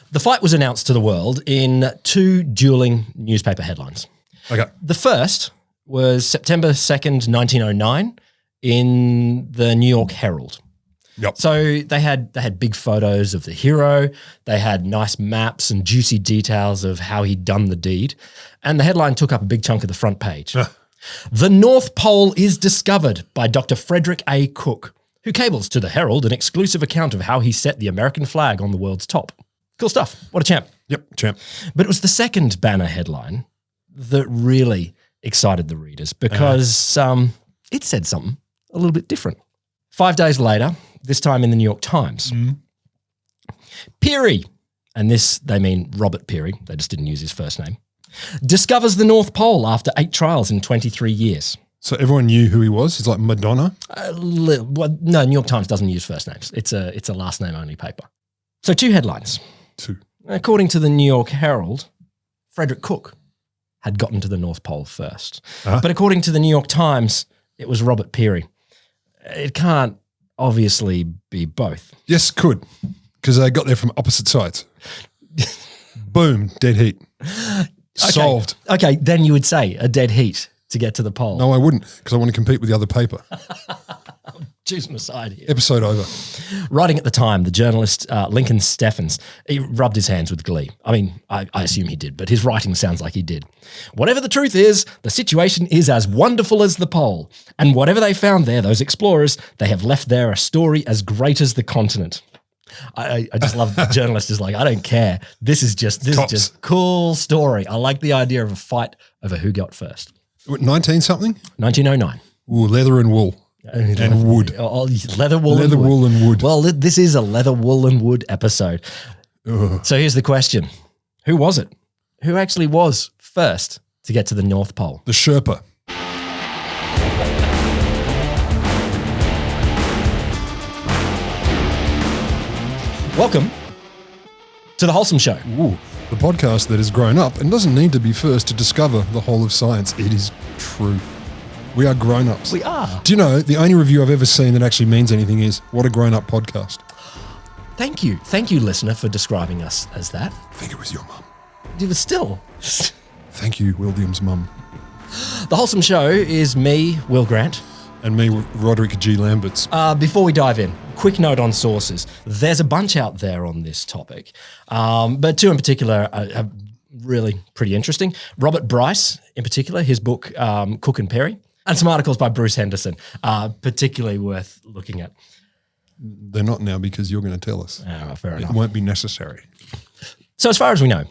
The fight was announced to the world in two dueling newspaper headlines. Okay. The first was September 2nd, 1909 in the New York Herald. Yep. So they had big photos of the hero. They had nice maps and juicy details of how he'd done the deed. And the headline took up a big chunk of the front page. The North Pole is discovered by Dr. Frederick Cook, who cables to the Herald an exclusive account of how he set the American flag on the world's top. Cool stuff. What a champ. Yep, champ. But it was the second banner headline that really excited the readers because it said something a little bit different. 5 days later, this time in the New York Times, Peary, and this they mean Robert Peary, they just didn't use his first name, discovers the North Pole after 8 trials in 23 years. So everyone knew who he was? He's like Madonna? Well, no, New York Times doesn't use first names. It's a last name only paper. So 2 headlines. 2. According to the New York Herald, Frederick Cook had gotten to the North Pole first. But according to the New York Times, it was Robert Peary. It can't obviously be both. Yes, could, because they got there from opposite sides. Boom, dead heat. Solved. Okay, then you would say a dead heat to get to the pole. No, I wouldn't, because I want to compete with the other paper. Choose my side here. Episode over. Writing at the time, the journalist Lincoln Steffens, he rubbed his hands with glee. I mean, I assume he did, but his writing sounds like he did. Whatever the truth is, the situation is as wonderful as the pole. And whatever they found there, those explorers, they have left there a story as great as the continent. I just love the journalist is like, I don't care. This is just cool story. I like the idea of a fight over who got first. 19-something? 1909. Ooh, leather and wool. And wood. Leather, wool, and wood. Well, this is a leather, wool, and wood episode. Ugh. So here's the question. Who was it? Who actually was first to get to the North Pole? The Sherpa. Welcome to The Wholesome Show. Ooh, the podcast that has grown up and doesn't need to be first to discover the whole of science. It is true. We are grown-ups. We are. Do you know, the only review I've ever seen that actually means anything is, what a grown-up podcast. Thank you. Thank you, listener, for describing us as that. I think it was your mum. It was still. Thank you, William's mum. The Wholesome Show is me, Will Grant. And me, Roderick G. Lamberts. Before we dive in, quick note on sources. There's a bunch out there on this topic, but 2 in particular are really pretty interesting. Robert Bryce, in particular, his book, Cook and Peary. And some articles by Bruce Henderson, particularly worth looking at. They're not now because you're going to tell us. Fair enough. It won't be necessary. So as far as we know,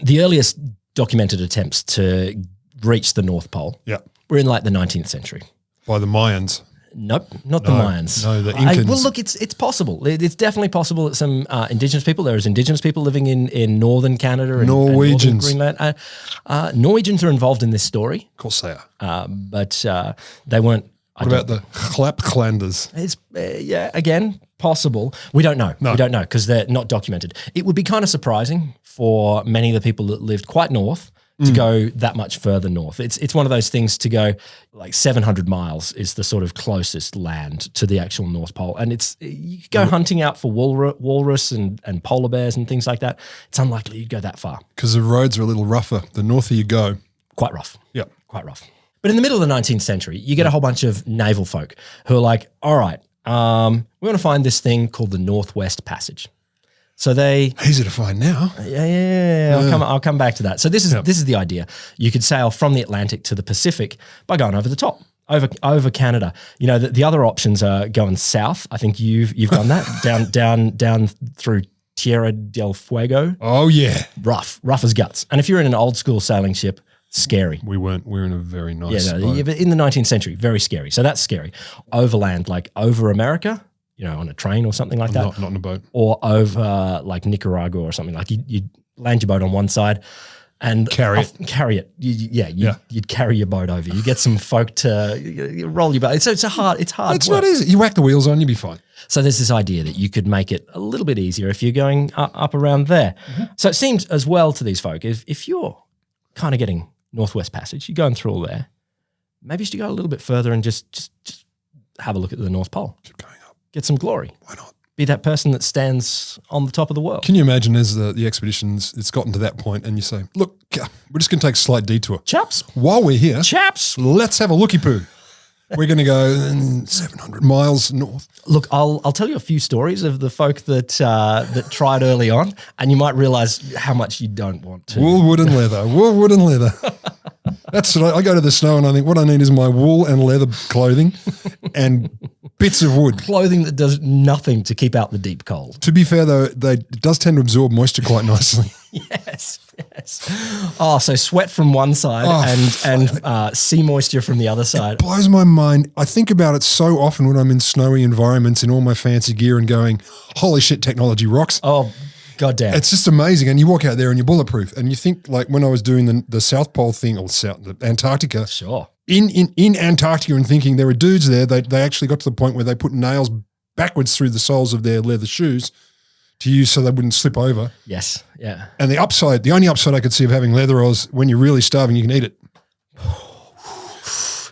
the earliest documented attempts to reach the North Pole were in like the 19th century. By the Mayans. Nope, not the Mayans. No, the Incans. Well, look, it's possible. It's definitely possible that some indigenous people, there's indigenous people living in northern Canada and Norwegians. And northern Greenland. Norwegians are involved in this story. Of course they are. But they weren't. What about the Klapklanders? It's, again, possible. We don't know. No. We don't know because they're not documented. It would be kind of surprising for many of the people that lived quite north to go that much further north. It's one of those things to go like 700 miles is the sort of closest land to the actual North Pole. And you go hunting out for walrus and polar bears and things like that. It's unlikely you'd go that far. Because the roads are a little rougher. The norther you go. Quite rough. Yep. Quite rough. But in the middle of the 19th century, you get a whole bunch of naval folk who are like, all right, we want to find this thing called the Northwest Passage. So they easy to find now. Yeah. I'll come back to that. So this is the idea. You could sail from the Atlantic to the Pacific by going over the top, over Canada. You know, the other options are going south. I think you've done that down through Tierra del Fuego. Oh yeah, rough as guts. And if you're in an old school sailing ship, scary. We weren't. We're in a very nice. But in the 19th century, very scary. So that's scary. Overland, like over America. You know, on a train or something like that. Not in a boat. Or over like Nicaragua or something. Like you'd land your boat on one side and carry it. You'd carry your boat over. You get some folk to roll your boat. So it's hard. It's work. Not easy. You whack the wheels on, you'll be fine. So there's this idea that you could make it a little bit easier if you're going up around there. Mm-hmm. So it seems as well to these folk, if you're kind of getting Northwest Passage, you're going through all there, maybe you should go a little bit further and just have a look at the North Pole. Keep going up. Get some glory. Why not? be that person that stands on the top of the world. Can you imagine as the expeditions, it's gotten to that point and you say, look, we're just going to take a slight detour. Chaps. While we're here, Chaps. let's have a looky-poo. We're going to go 700 miles north. Look, I'll tell you a few stories of the folk that tried early on, and you might realise how much you don't want to. Wool, wood and leather. Wool, wood and leather. That's what I go to the snow and I think what I need is my wool and leather clothing and bits of wood. Clothing that does nothing to keep out the deep cold. To be fair, though, it does tend to absorb moisture quite nicely. Yes. Oh, so sweat from one side and sea moisture from the other side. It blows my mind. I think about it so often when I'm in snowy environments in all my fancy gear and going, holy shit, technology rocks. Oh, goddamn. It's just amazing. And you walk out there and you're bulletproof. And you think like when I was doing the South Pole thing or the Antarctica. Sure. In Antarctica and thinking there were dudes there, they actually got to the point where they put nails backwards through the soles of their leather shoes to use so they wouldn't slip over. Yes, yeah. And the only upside I could see of having leather was when you're really starving, you can eat it.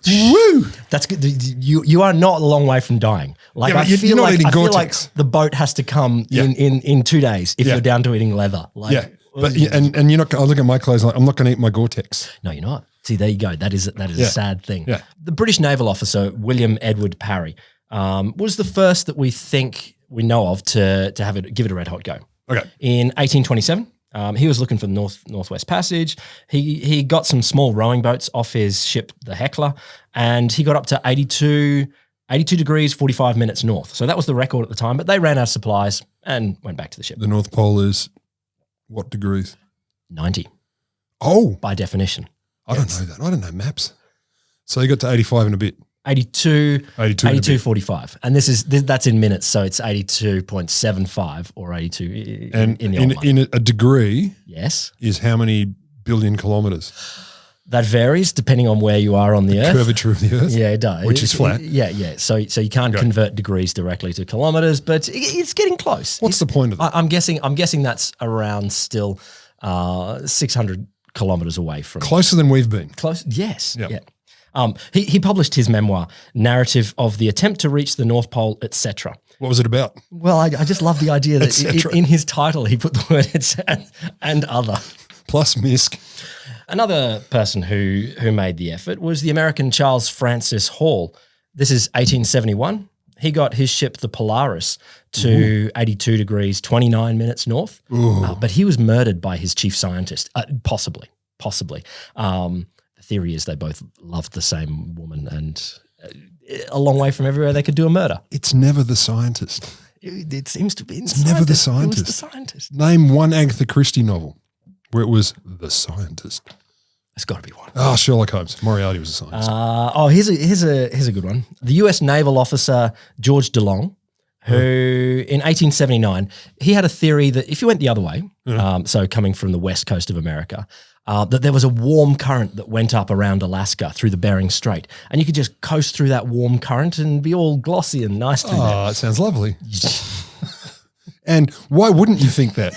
Woo! That's good. You are not a long way from dying. Like Yeah, I but feel you're not like eating I feel like Gore-Tex. the boat has to come Yeah. in 2 days if Yeah. you're down to eating leather. Like, Yeah. But and you're not. I look at my clothes like I'm not going to eat my Gore-Tex. No, you're not. See, there you go. That is Yeah. a sad thing. Yeah. The British naval officer William Edward Parry was the first that we know of to give it a red hot go. Okay. In 1827, he was looking for the Northwest Passage. He got some small rowing boats off his ship, the Heckler, and he got up to 82 degrees, 45 minutes north. So that was the record at the time, but they ran out of supplies and went back to the ship. The North Pole is what degrees? 90 Oh, by definition. I don't know that. I don't know maps. So you got to 85 and a bit. 82 and a bit. 45. And that's in minutes, so it's 82.75 or 82 And in the old in a degree Yes. is how many billion kilometers? That varies depending on where you are on the Earth. Curvature of the Earth? Yeah, it does. Which is flat. Yeah. So you can't convert degrees directly to kilometers, but it's getting close. What's the point of that? I'm guessing that's around still 600 kilometers away from Closer than we've been. close. Yes. Yep. Yeah. He published his memoir, Narrative of the Attempt to Reach the North Pole, etc. What was it about? Well, I just love the idea that in his title he put the word and other. Plus MISC. Another person who made the effort was the American Charles Francis Hall. This is 1871. He got his ship, the Polaris, to 82 degrees, 29 minutes north. But he was murdered by his chief scientist, possibly. The theory is they both loved the same woman and a long way from everywhere they could do a murder. It's never the scientist. It seems to be. It's never the It scientist. was the scientist. Name one Agatha Christie novel where it was the scientist. There's got to be one. Ah, Sherlock Holmes. Moriarty was a scientist. Here's a good one. The U.S. naval officer George DeLong, who in 1879, he had a theory that if you went the other way, so coming from the west coast of America, that there was a warm current that went up around Alaska through the Bering Strait, and you could just coast through that warm current and be all glossy and nice through there. Oh, it sounds lovely. And why wouldn't you think that?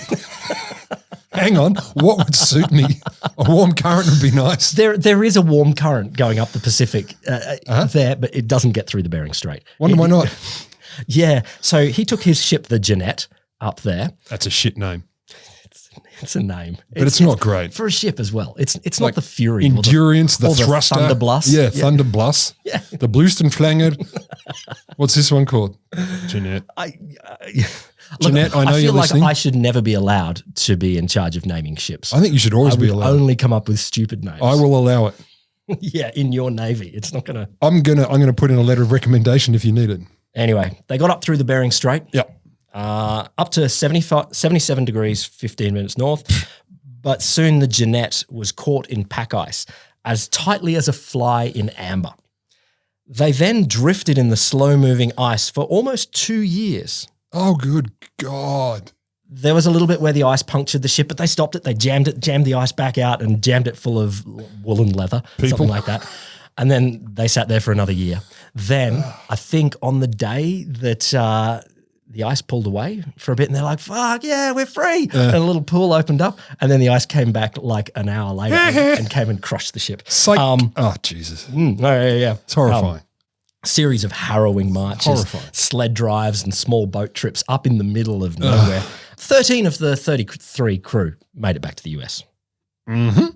Hang on, what would suit me? A warm current would be nice. There is a warm current going up the Pacific there, but it doesn't get through the Bering Strait. Wonder why not? Yeah, so he took his ship, the Jeanette, up there. That's a shit name. It's a name. But it's not great. For a ship as well. It's not Like the Fury. Endurance, the or thruster. Thunderbluss. Yeah, Thunderbluss. Yeah. The Bluestenflanger. What's this one called? Jeanette. Jeanette, I know I you're feel like listening. I should never be allowed to be in charge of naming ships. I think you should always I be would allowed. only come up with stupid names. I will allow it. Yeah, in your Navy. It's not going to. I'm gonna put in a letter of recommendation if you need it. Anyway, they got up through the Bering Strait. Yep. Up to 77 degrees, 15 minutes north. But soon the Jeanette was caught in pack ice as tightly as a fly in amber. They then drifted in the slow-moving ice for almost 2 years. Oh, good God. There was a little bit where the ice punctured the ship, but they stopped it. They jammed the ice back out and jammed it full of wool and leather, something like that. And then they sat there for another year. Then I think on the day that the ice pulled away for a bit and they're like, fuck, yeah, we're free. And a little pool opened up and then the ice came back like an hour later and came and crushed the ship. Psych. Oh, Jesus. Yeah. It's horrifying. series of harrowing marches, Horrifying. sled drives and small boat trips up in the middle of nowhere. 13 of the 33 crew made it back to the US. Mm-hmm.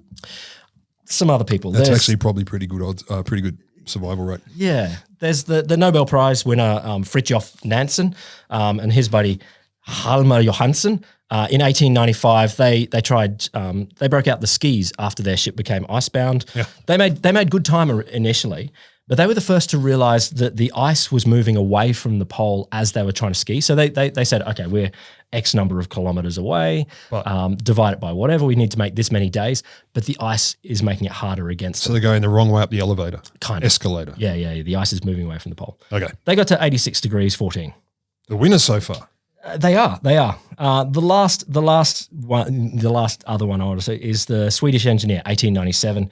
Some other people. That's There's- actually probably pretty good odds, pretty good survival rate. Yeah. There's the Nobel Prize winner, Fridtjof Nansen, and his buddy Halmar Johansson. In 1895, they tried. They broke out the skis after their ship became icebound. Yeah. They made good time initially, but they were the first to realize that the ice was moving away from the pole as they were trying to ski. So they said, okay, we're X number of kilometers away, divide it by whatever. We need to make this many days, but the ice is making it harder against So they're going the wrong way up the elevator. Kind of. Escalator. Yeah. The ice is moving away from the pole. Okay. They got to 86 degrees 14. The winners so far. They are. The last other one I want to say is the Swedish engineer, 1897,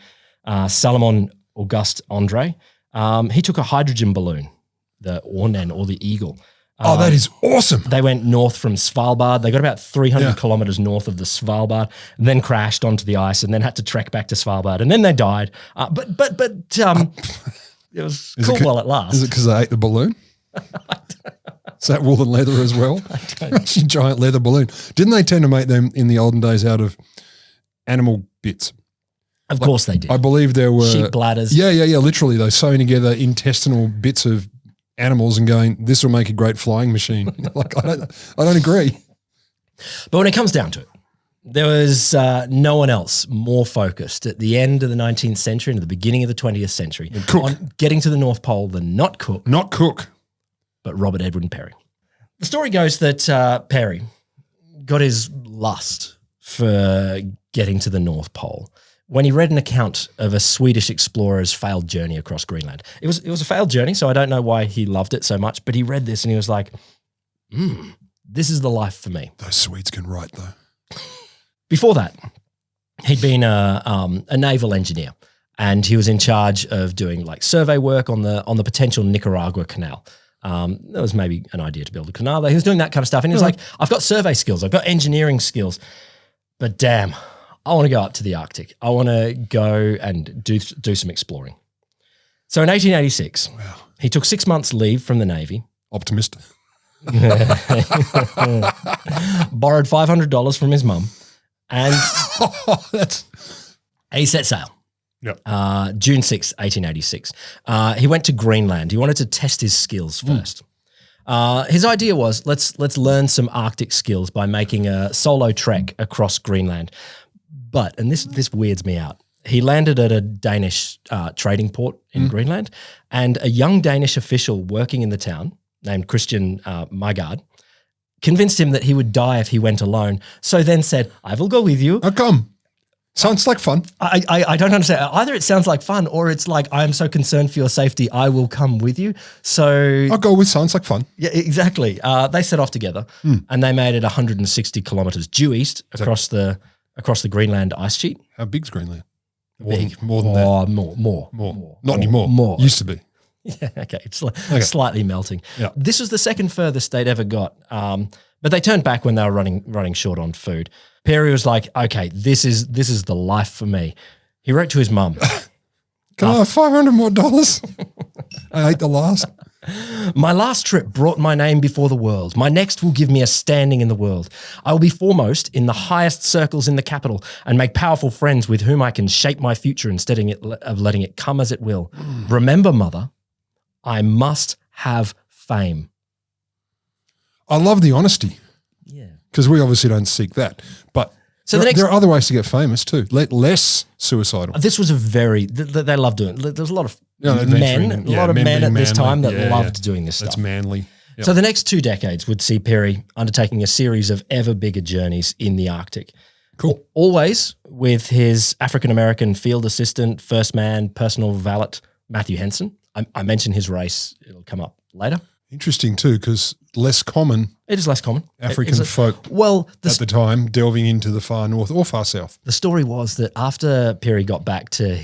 Salomon August Andre. He took a hydrogen balloon, the Ornen or the Eagle. That is awesome. They went north from Svalbard. They got about 300 kilometers north of the Svalbard, and then crashed onto the ice, and then had to trek back to Svalbard, and then they died. But it was cool while it lasts. Is it because they ate the balloon? Is that wool and leather as well? It's a giant leather balloon. Didn't they tend to make them in the olden days out of animal bits? Of course they did. I believe there were Sheep bladders. Yeah. Literally, they sewing together intestinal bits of animals and going, "This will make a great flying machine." Like I don't agree. But when it comes down to it, there was no one else more focused at the end of the 19th century and at the beginning of the 20th century on getting to the North Pole than not Cook. Not Cook. But Robert Edwin Peary. The story goes that Peary got his lust for getting to the North Pole when he read an account of a Swedish explorer's failed journey across Greenland. It was a failed journey, so I don't know why he loved it so much, but he read this and he was like, this is the life for me. Those Swedes can write, though. Before that, he'd been a naval engineer, and he was in charge of doing like survey work on the potential Nicaragua Canal. There was maybe an idea to build a canal there. He was doing that kind of stuff. And he was like, I've got survey skills. I've got engineering skills. But damn, I want to go up to the Arctic. I want to go and do some exploring. So in 1886, he took 6 months leave from the Navy. Optimist. Borrowed $500 from his mum. And he set sail. Yep. June 6, 1886. He went to Greenland. He wanted to test his skills first. His idea was let's learn some Arctic skills by making a solo trek across Greenland. But, and this weirds me out, he landed at a Danish trading port in Greenland, and a young Danish official working in the town named Christian Mygard convinced him that he would die if he went alone, so then said, I will go with you. How come? Sounds like fun. I don't understand. Either it sounds like fun or it's like, I am so concerned for your safety, I will come with you. So I'll go with sounds like fun. yeah, exactly. They set off together and they made it 160 kilometers due east across the Greenland ice sheet. How big's Greenland? Big. More than that. More. Not anymore. More. Used to be. Yeah, okay. It's slightly melting. Yeah. This was the second furthest they'd ever got. But they turned back when they were running short on food. Peary was like, okay, this is the life for me. He wrote to his mum. Can I have $500 more? I ate the last. My last trip brought my name before the world. My next will give me a standing in the world. I will be foremost in the highest circles in the capital and make powerful friends with whom I can shape my future instead of letting it come as it will. Remember, mother, I must have fame. I love the honesty Yeah. because we obviously don't seek that. But So there are other ways to get famous too. Less suicidal. This was a very, they love doing it. There's a lot of adventuring, men at this manly. time that Yeah, loved doing this stuff. That's manly. Yep. So the next 2 decades would see Peary undertaking a series of ever bigger journeys in the Arctic. Cool. Always with his African-American field assistant, first man, personal valet, Matthew Henson. I mentioned his race. It'll come up later. Interesting too, because less common It is less common. African folk Well, at the time delving into the far north or far south. the story was that after Peary got back to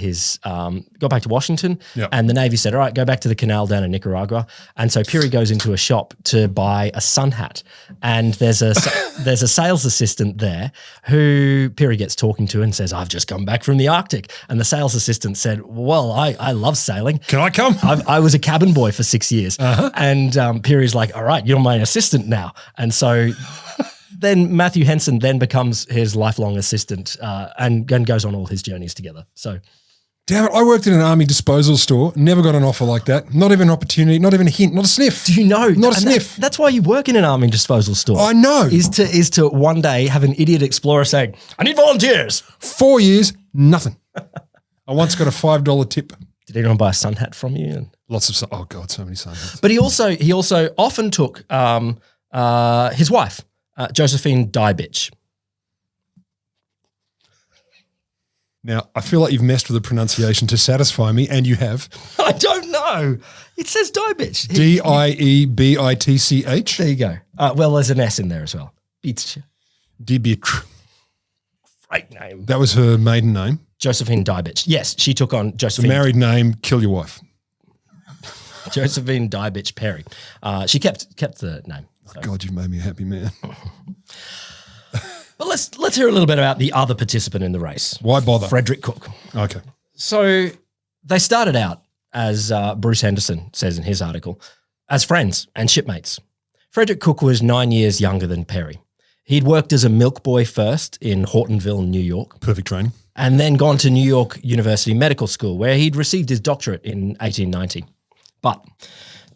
Washington, Yep. and the Navy said, "All right, go back to the canal down in Nicaragua." And so Peary goes into a shop to buy a sun hat, and there's a sales assistant there who Peary gets talking to and says, "I've just come back from the Arctic." And the sales assistant said, "Well, I love sailing. Can I come? I was a cabin boy for 6 years." And Peary's like, "All right, you're my assistant now." And so then Matthew Henson then becomes his lifelong assistant and goes on all his journeys together. So, Damn it, I worked in an army disposal store, never got an offer like that. Not even an opportunity, not even a hint, not a sniff. do you know? Not a and sniff. That's why you work in an army disposal store. I know. Is to one day have an idiot explorer saying, "I need volunteers." 4 years, nothing. I once got a $5 tip. Did anyone buy a sun hat from you? And Lots of, oh God, so many sunsets. But he also often took his wife, Josephine Dybitch. Now, I feel like you've messed with the pronunciation to satisfy me, and you have. I don't know. It says Dybitch. Diebitch. There you go. Well, there's an S in there as well. Bitch. Dibitch. Great name. That was her maiden name. Josephine Dybitch. Yes, she took on The Josephine. married name, kill your wife. Josephine Dybitch Peary. She kept the name. So. God, you've made me a happy man. But let's hear a little bit about the other participant in the race. Why bother? Frederick Cook. Okay. So they started out, as Bruce Henderson says in his article, as friends and shipmates. Frederick Cook was 9 years younger than Peary. He'd worked as a milk boy first in Hortonville, New York, Perfect training. and then gone to New York University Medical School, where he'd received his doctorate in 1890. But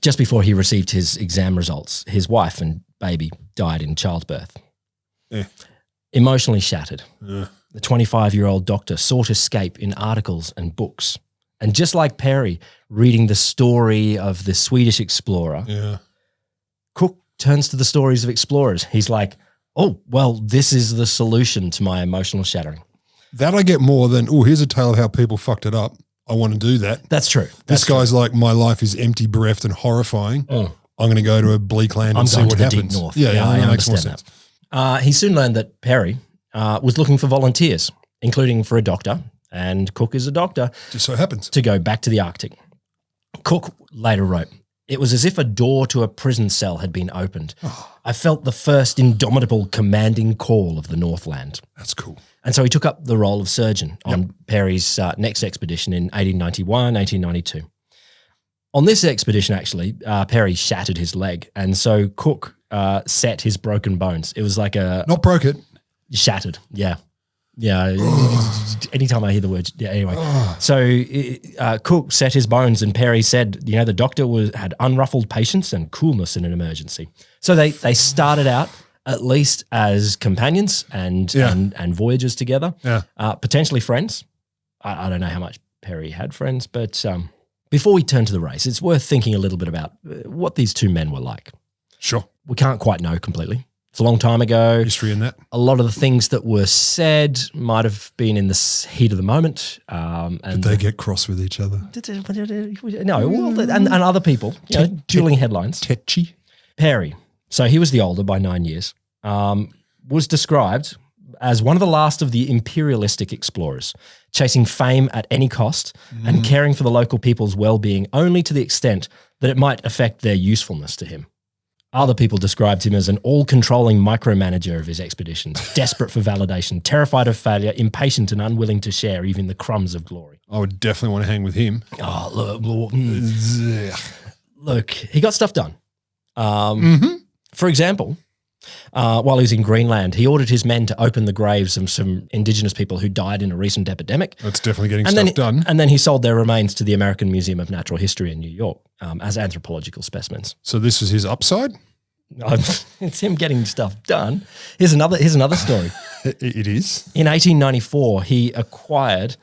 just before he received his exam results, his wife and baby died in childbirth. Yeah. Emotionally shattered, the 25-year-old doctor sought escape in articles and books. And just like Peary reading the story of the Swedish explorer, Yeah. Cook turns to the stories of explorers. He's like, "Oh, well, this is the solution to my emotional shattering." That I get more than, oh, here's a tale of how people fucked it up. I want to do that. That's true. This guy's like, my life is empty, bereft, and horrifying. I'm going to go to a bleak land and see going what to the happens. deep north. Yeah, I that makes more understand sense. He soon learned that Peary was looking for volunteers, including for a doctor, and Cook is a doctor, Just so happens. to go back to the Arctic. Cook later wrote, "It was as if a door to a prison cell had been opened. I felt the first indomitable commanding call of the Northland." That's cool. And so he took up the role of surgeon on Peary's next expedition in 1891, 1892. On this expedition, actually, Peary shattered his leg, and so Cook set his broken bones. It was like Not broke it. shattered, yeah. Yeah, anytime I hear the word, yeah, anyway. So Cook set his bones, and Peary said, the doctor had unruffled patience and coolness in an emergency. So they started out at least as companions and voyagers together, potentially friends. I don't know how much Peary had friends, but before we turn to the race, it's worth thinking a little bit about what these two men were like. Sure. We can't quite know completely. It's a long time ago. History in that. A lot of the things that were said might have been in the heat of the moment. Did they get cross with each other? No, well, and other people, dueling headlines. Tetchy. Peary, so he was the older by 9 years, was described as one of the last of the imperialistic explorers, chasing fame at any cost and caring for the local people's well-being only to the extent that it might affect their usefulness to him. Other people described him as an all-controlling micromanager of his expeditions, desperate for validation, terrified of failure, impatient and unwilling to share even the crumbs of glory. I would definitely want to hang with him. Oh, look, he got stuff done. For example, while he was in Greenland, he ordered his men to open the graves of some indigenous people who died in a recent epidemic. That's definitely getting stuff done. And then he sold their remains to the American Museum of Natural History in New York as anthropological specimens. So this was his upside? It's him getting stuff done. Here's another story. It is. In 1894, he acquired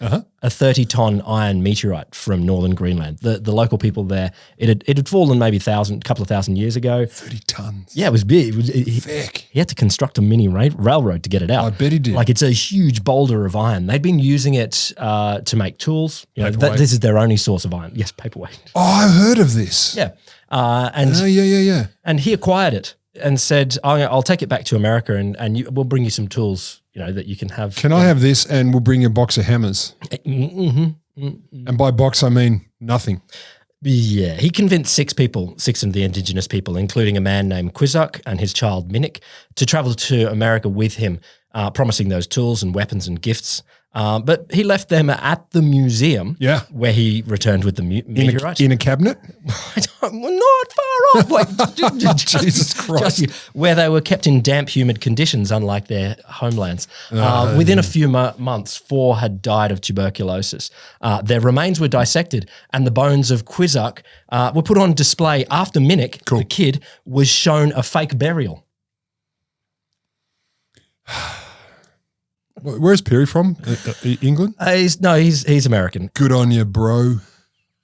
a 30-ton iron meteorite from northern Greenland. The local people there, it had fallen maybe couple of thousand years ago. 30 tons. Yeah, it was big. He had to construct a mini railroad to get it out. I bet he did. Like, it's a huge boulder of iron. They'd been using it to make tools. You know, Paperweight. this is their only source of iron. Yes, paperweight. Oh, I heard of this. Yeah. Yeah. And he acquired it and said, I'll take it back to America and we'll bring you some tools, you know, that you can have. Can I have this and we'll bring you a box of hammers? And by box, I mean nothing. Yeah, he convinced six of the indigenous people, including a man named Quizuk and his child Minik, to travel to America with him, promising those tools and weapons and gifts. But he left them at the museum, where he returned with the meteorite. In a cabinet? Not far off. Wait, Jesus Christ. where they were kept in damp, humid conditions, unlike their homelands. Within a few months, 4 had died of tuberculosis. Their remains were dissected, and the bones of Quizuk were put on display after Minik, the kid, was shown a fake burial. Where's Peary from? England? He's American. Good on you, bro.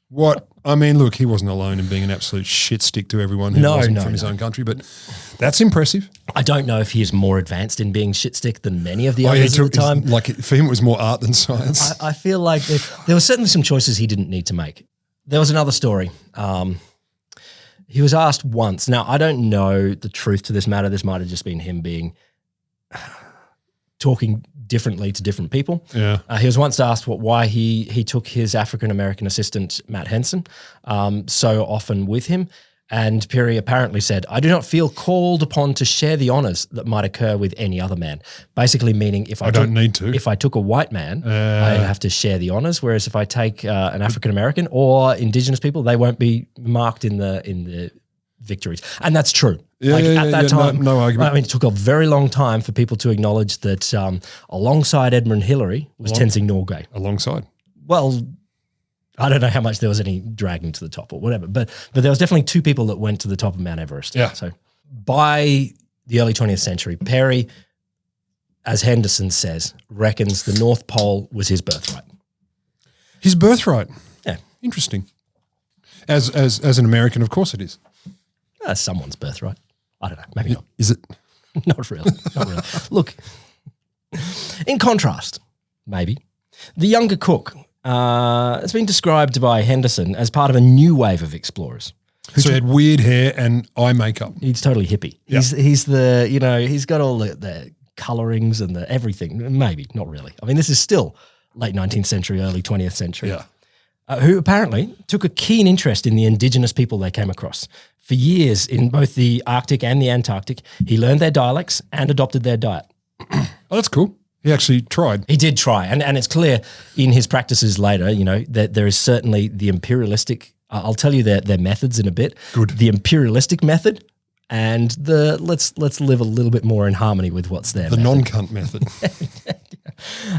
What? I mean, look, he wasn't alone in being an absolute shit stick to everyone who wasn't from his own country, but that's impressive. I don't know if he's more advanced in being shit stick than many of the others at the time. Like, for him, it was more art than science. I feel like there were certainly some choices he didn't need to make. There was another story. He was asked once. Now, I don't know the truth to this matter. This might have just been him talking differently to different people. Yeah. He was once asked why he took his African-American assistant, Matt Henson, so often with him. And Peary apparently said, "I do not feel called upon to share the honors that might occur with any other man." Basically meaning if I took a white man, I'd have to share the honors. Whereas if I take an African-American or indigenous people, they won't be marked in the victories. And that's true. At that time, no argument. I mean, it took a very long time for people to acknowledge that alongside Edmund Hillary was Tenzing Norgay. Alongside? Well, I don't know how much there was any dragging to the top or whatever, but there was definitely 2 people that went to the top of Mount Everest. Yeah. So by the early 20th century, Peary, as Henderson says, reckons the North Pole was his birthright. His birthright? Yeah. Interesting. As an American, of course it is. Someone's birthright. I don't know. Maybe not. Is it? Not really. Not really. Look, in contrast, maybe, the younger Cook has been described by Henderson as part of a new wave of explorers. So he had weird hair and eye makeup. He's totally hippie. Yeah. He's he's got all the colorings and the everything. Maybe, not really. I mean, this is still late 19th century, early 20th century. Yeah. Who apparently took a keen interest in the indigenous people they came across. For years, in both the Arctic and the Antarctic, he learned their dialects and adopted their diet. Oh, that's cool. He actually tried. He did try, and it's clear in his practices later, you know, that there is certainly the imperialistic. I'll tell you their methods in a bit. Good. The imperialistic method, and the let's live a little bit more in harmony with what's there. The non-cunt method.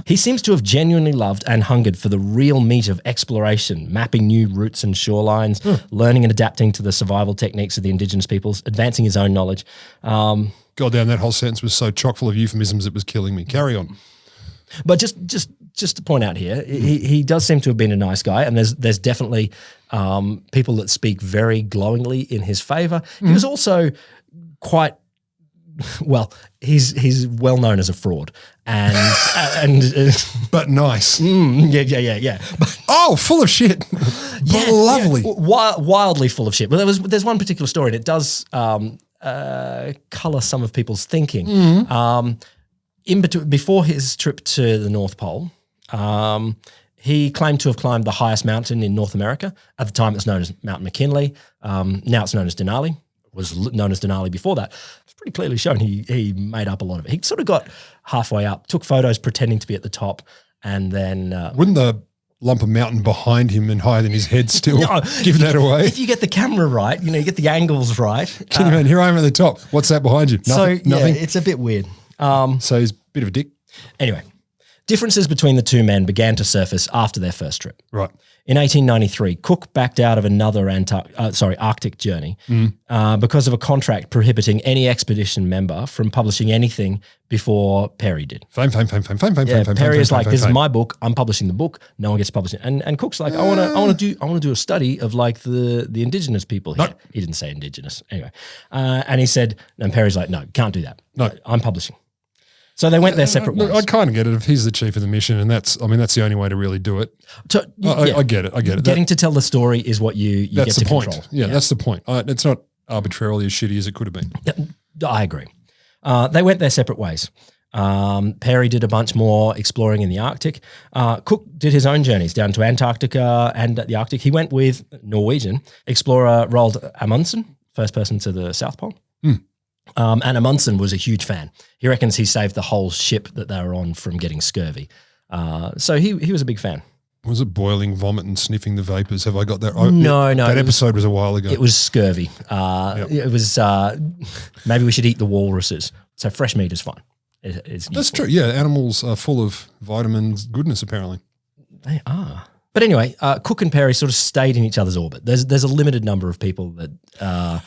He seems to have genuinely loved and hungered for the real meat of exploration, mapping new routes and shorelines, learning and adapting to the survival techniques of the indigenous peoples, advancing his own knowledge. God damn, that whole sentence was so chock full of euphemisms it was killing me. Carry on. But just to point out here, he does seem to have been a nice guy, and there's definitely people that speak very glowingly in his favor. He was also quite well. He's well known as a fraud, and but nice. Yeah. Oh, full of shit. Yeah, lovely. Yeah. Wildly full of shit. But there's one particular story, and it does color some of people's thinking. Before his trip to the North Pole, he claimed to have climbed the highest mountain in North America. At the time, it's known as Mount McKinley. Now it's known as Denali. It was known as Denali before that. It's pretty clearly shown he made up a lot of it. He sort of got halfway up, took photos pretending to be at the top, and then wouldn't the lump of mountain behind him and higher than his head still give that away? If you get the camera right, you get the angles right. Can you imagine? Here I am at the top. What's that behind you? Nothing. So, yeah, it's a bit weird. So he's a bit of a dick. Anyway, Differences between the two men began to surface after their first trip. Right. In 1893, Cook backed out of another Arctic journey because of a contract prohibiting any expedition member from publishing anything before Peary did. Fame. Peary is like, this is my book. I'm publishing the book. No one gets to publish it. And Cook's like, I want to do a study of like the indigenous people here. No. He didn't say indigenous anyway. And he said, and Peary's like, no, can't do that. No. I'm publishing. So they went their separate ways. I kind of get it. If he's the chief of the mission, and that's the only way to really do it. I get it. Getting to tell the story is what you get to control. That's the point. Yeah, that's the point. It's not arbitrarily as shitty as it could have been. Yeah, I agree. They went their separate ways. Peary did a bunch more exploring in the Arctic. Cook did his own journeys down to Antarctica and the Arctic. He went with Norwegian explorer Roald Amundsen, first person to the South Pole. And Amundsen was a huge fan. He reckons he saved the whole ship that they were on from getting scurvy. So he was a big fan. Was it boiling, vomit, and sniffing the vapors? Have I got that? No. That episode was a while ago. It was scurvy. It was maybe we should eat the walruses. So fresh meat is fine. That's true. Yeah, animals are full of vitamins goodness, apparently. They are. But anyway, Cook and Peary sort of stayed in each other's orbit. There's a limited number of people that are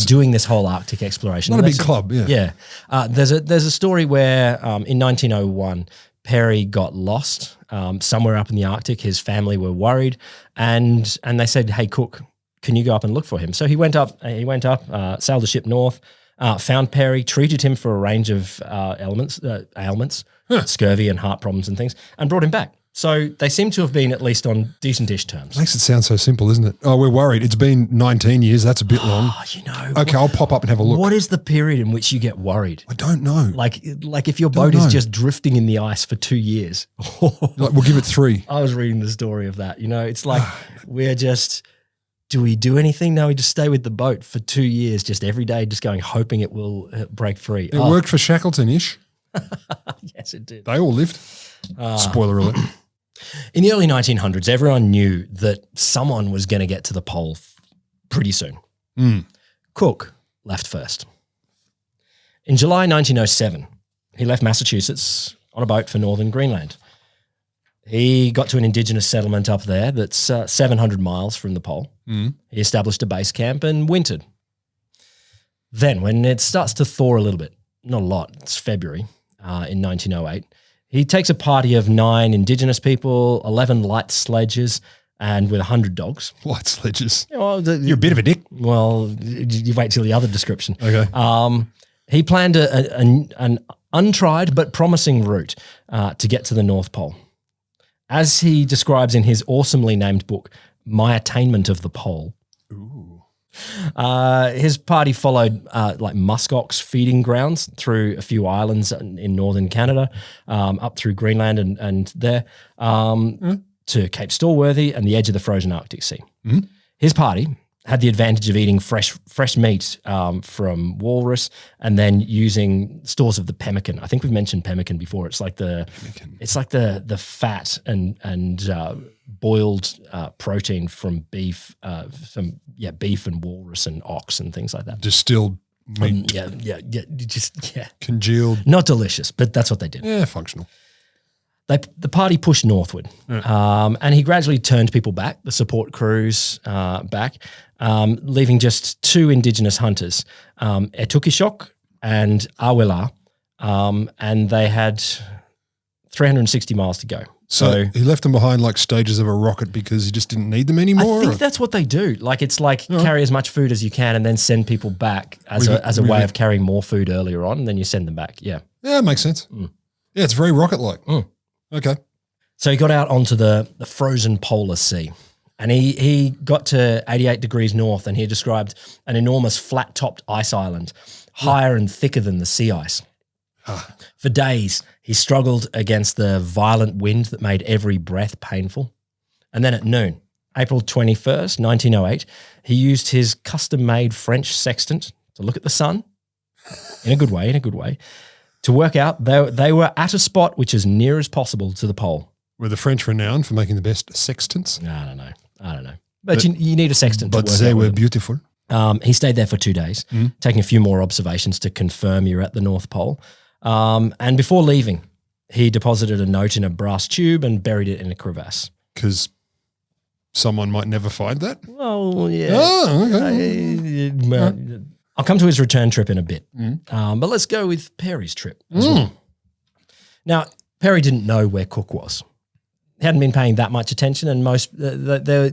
doing this whole Arctic exploration. Not a big club, yeah. Yeah. There's a story where in 1901, Peary got lost somewhere up in the Arctic. His family were worried, and they said, "Hey, Cook, can you go up and look for him?" So he went up, sailed the ship north, found Peary, treated him for a range of ailments, scurvy and heart problems and things, and brought him back. So they seem to have been at least on decent-ish terms. Makes it sound so simple, isn't it? Oh, we're worried. It's been 19 years. That's a bit long. Okay, I'll pop up and have a look. What is the period in which you get worried? I don't know. Like if your boat is just drifting in the ice for 2 years. We'll give it 3. I was reading the story of that. It's like do we do anything? No, we just stay with the boat for 2 years, just every day, just going, hoping it will break free. It worked for Shackleton-ish. Yes, it did. They all lived. Spoiler alert. In the early 1900s, everyone knew that someone was going to get to the pole pretty soon. Cook left first. In July 1907, he left Massachusetts on a boat for northern Greenland. He got to an indigenous settlement up there that's 700 miles from the pole. He established a base camp and wintered. Then when it starts to thaw a little bit, not a lot, it's February in 1908, he takes a party of 9 indigenous people, 11 light sledges, and with 100 dogs. Light sledges. You're a bit of a dick. Well, you wait till the other description. Okay. He planned an untried but promising route to get to the North Pole. As he describes in his awesomely named book, My Attainment of the Pole. His party followed like muskox feeding grounds through a few islands in northern Canada, up through Greenland and there to Cape Stallworthy and the edge of the frozen Arctic Sea. His party had the advantage of eating fresh meat from walrus and then using stores of the pemmican. I think we've mentioned pemmican before. It's like the fat and boiled protein from beef, beef and walrus and ox and things like that. Distilled meat. Congealed. Not delicious, but that's what they did. Yeah, functional. The party pushed northward, and he gradually turned people back, the support crews back, leaving just 2 indigenous hunters, Etukishok and Awela, and they had 360 miles to go. So he left them behind like stages of a rocket because he just didn't need them anymore? I think that's what they do. Carry as much food as you can and then send people back as a way of carrying more food earlier on, and then you send them back. Yeah. Yeah, it makes sense. Yeah, it's very rocket-like. Okay. So he got out onto the frozen polar sea, and he got to 88 degrees north, and he described an enormous flat-topped ice island, higher and thicker than the sea ice. For days, he struggled against the violent wind that made every breath painful. And then at noon, April 21st, 1908, he used his custom-made French sextant to look at the sun, in a good way, to work out they were at a spot which is near as possible to the pole. Were the French renowned for making the best sextants? I don't know. But you need a sextant to work out. But they were beautiful. He stayed there for 2 days, taking a few more observations to confirm you're at the North Pole. And before leaving, He deposited a note in a brass tube and buried it in a crevasse. Because someone might never find that? Well, yeah. Oh, okay. I'll come to his return trip in a bit. But let's go with Peary's trip as well. Now, Peary didn't know where Cook was. He hadn't been paying that much attention, and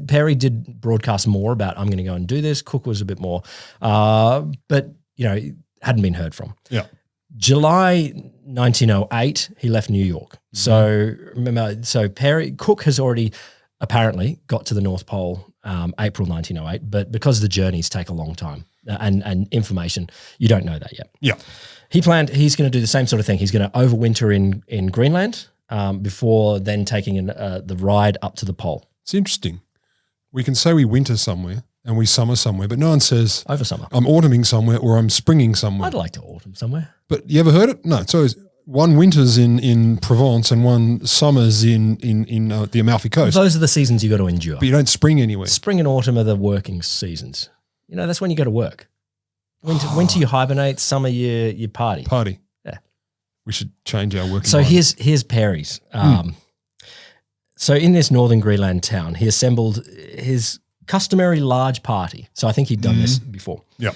Peary did broadcast more about, I'm going to go and do this. Cook was a bit more, but, hadn't been heard from. Yeah. July 1908, he left New York. So remember, Cook has already apparently got to the North Pole April 1908, but because the journeys take a long time and information, you don't know that yet. Yeah. He planned he's going to do the same sort of thing. He's going to overwinter in Greenland before then taking the ride up to the pole. It's interesting. We can say we winter somewhere and we summer somewhere, but no one says over summer. I'm autumning somewhere or I'm springing somewhere. I'd like to autumn somewhere. But you ever heard it? No, it's always one winter's in Provence and one summer's in the Amalfi Coast. Those are the seasons you got to endure. But you don't spring anywhere. Spring and autumn are the working seasons. That's when you go to work. Winter you hibernate, summer you party. Party. Yeah. We should change our working. So here's Peary's. So in this northern Greenland town, he assembled his customary large party. So I think he'd done this before. Yeah.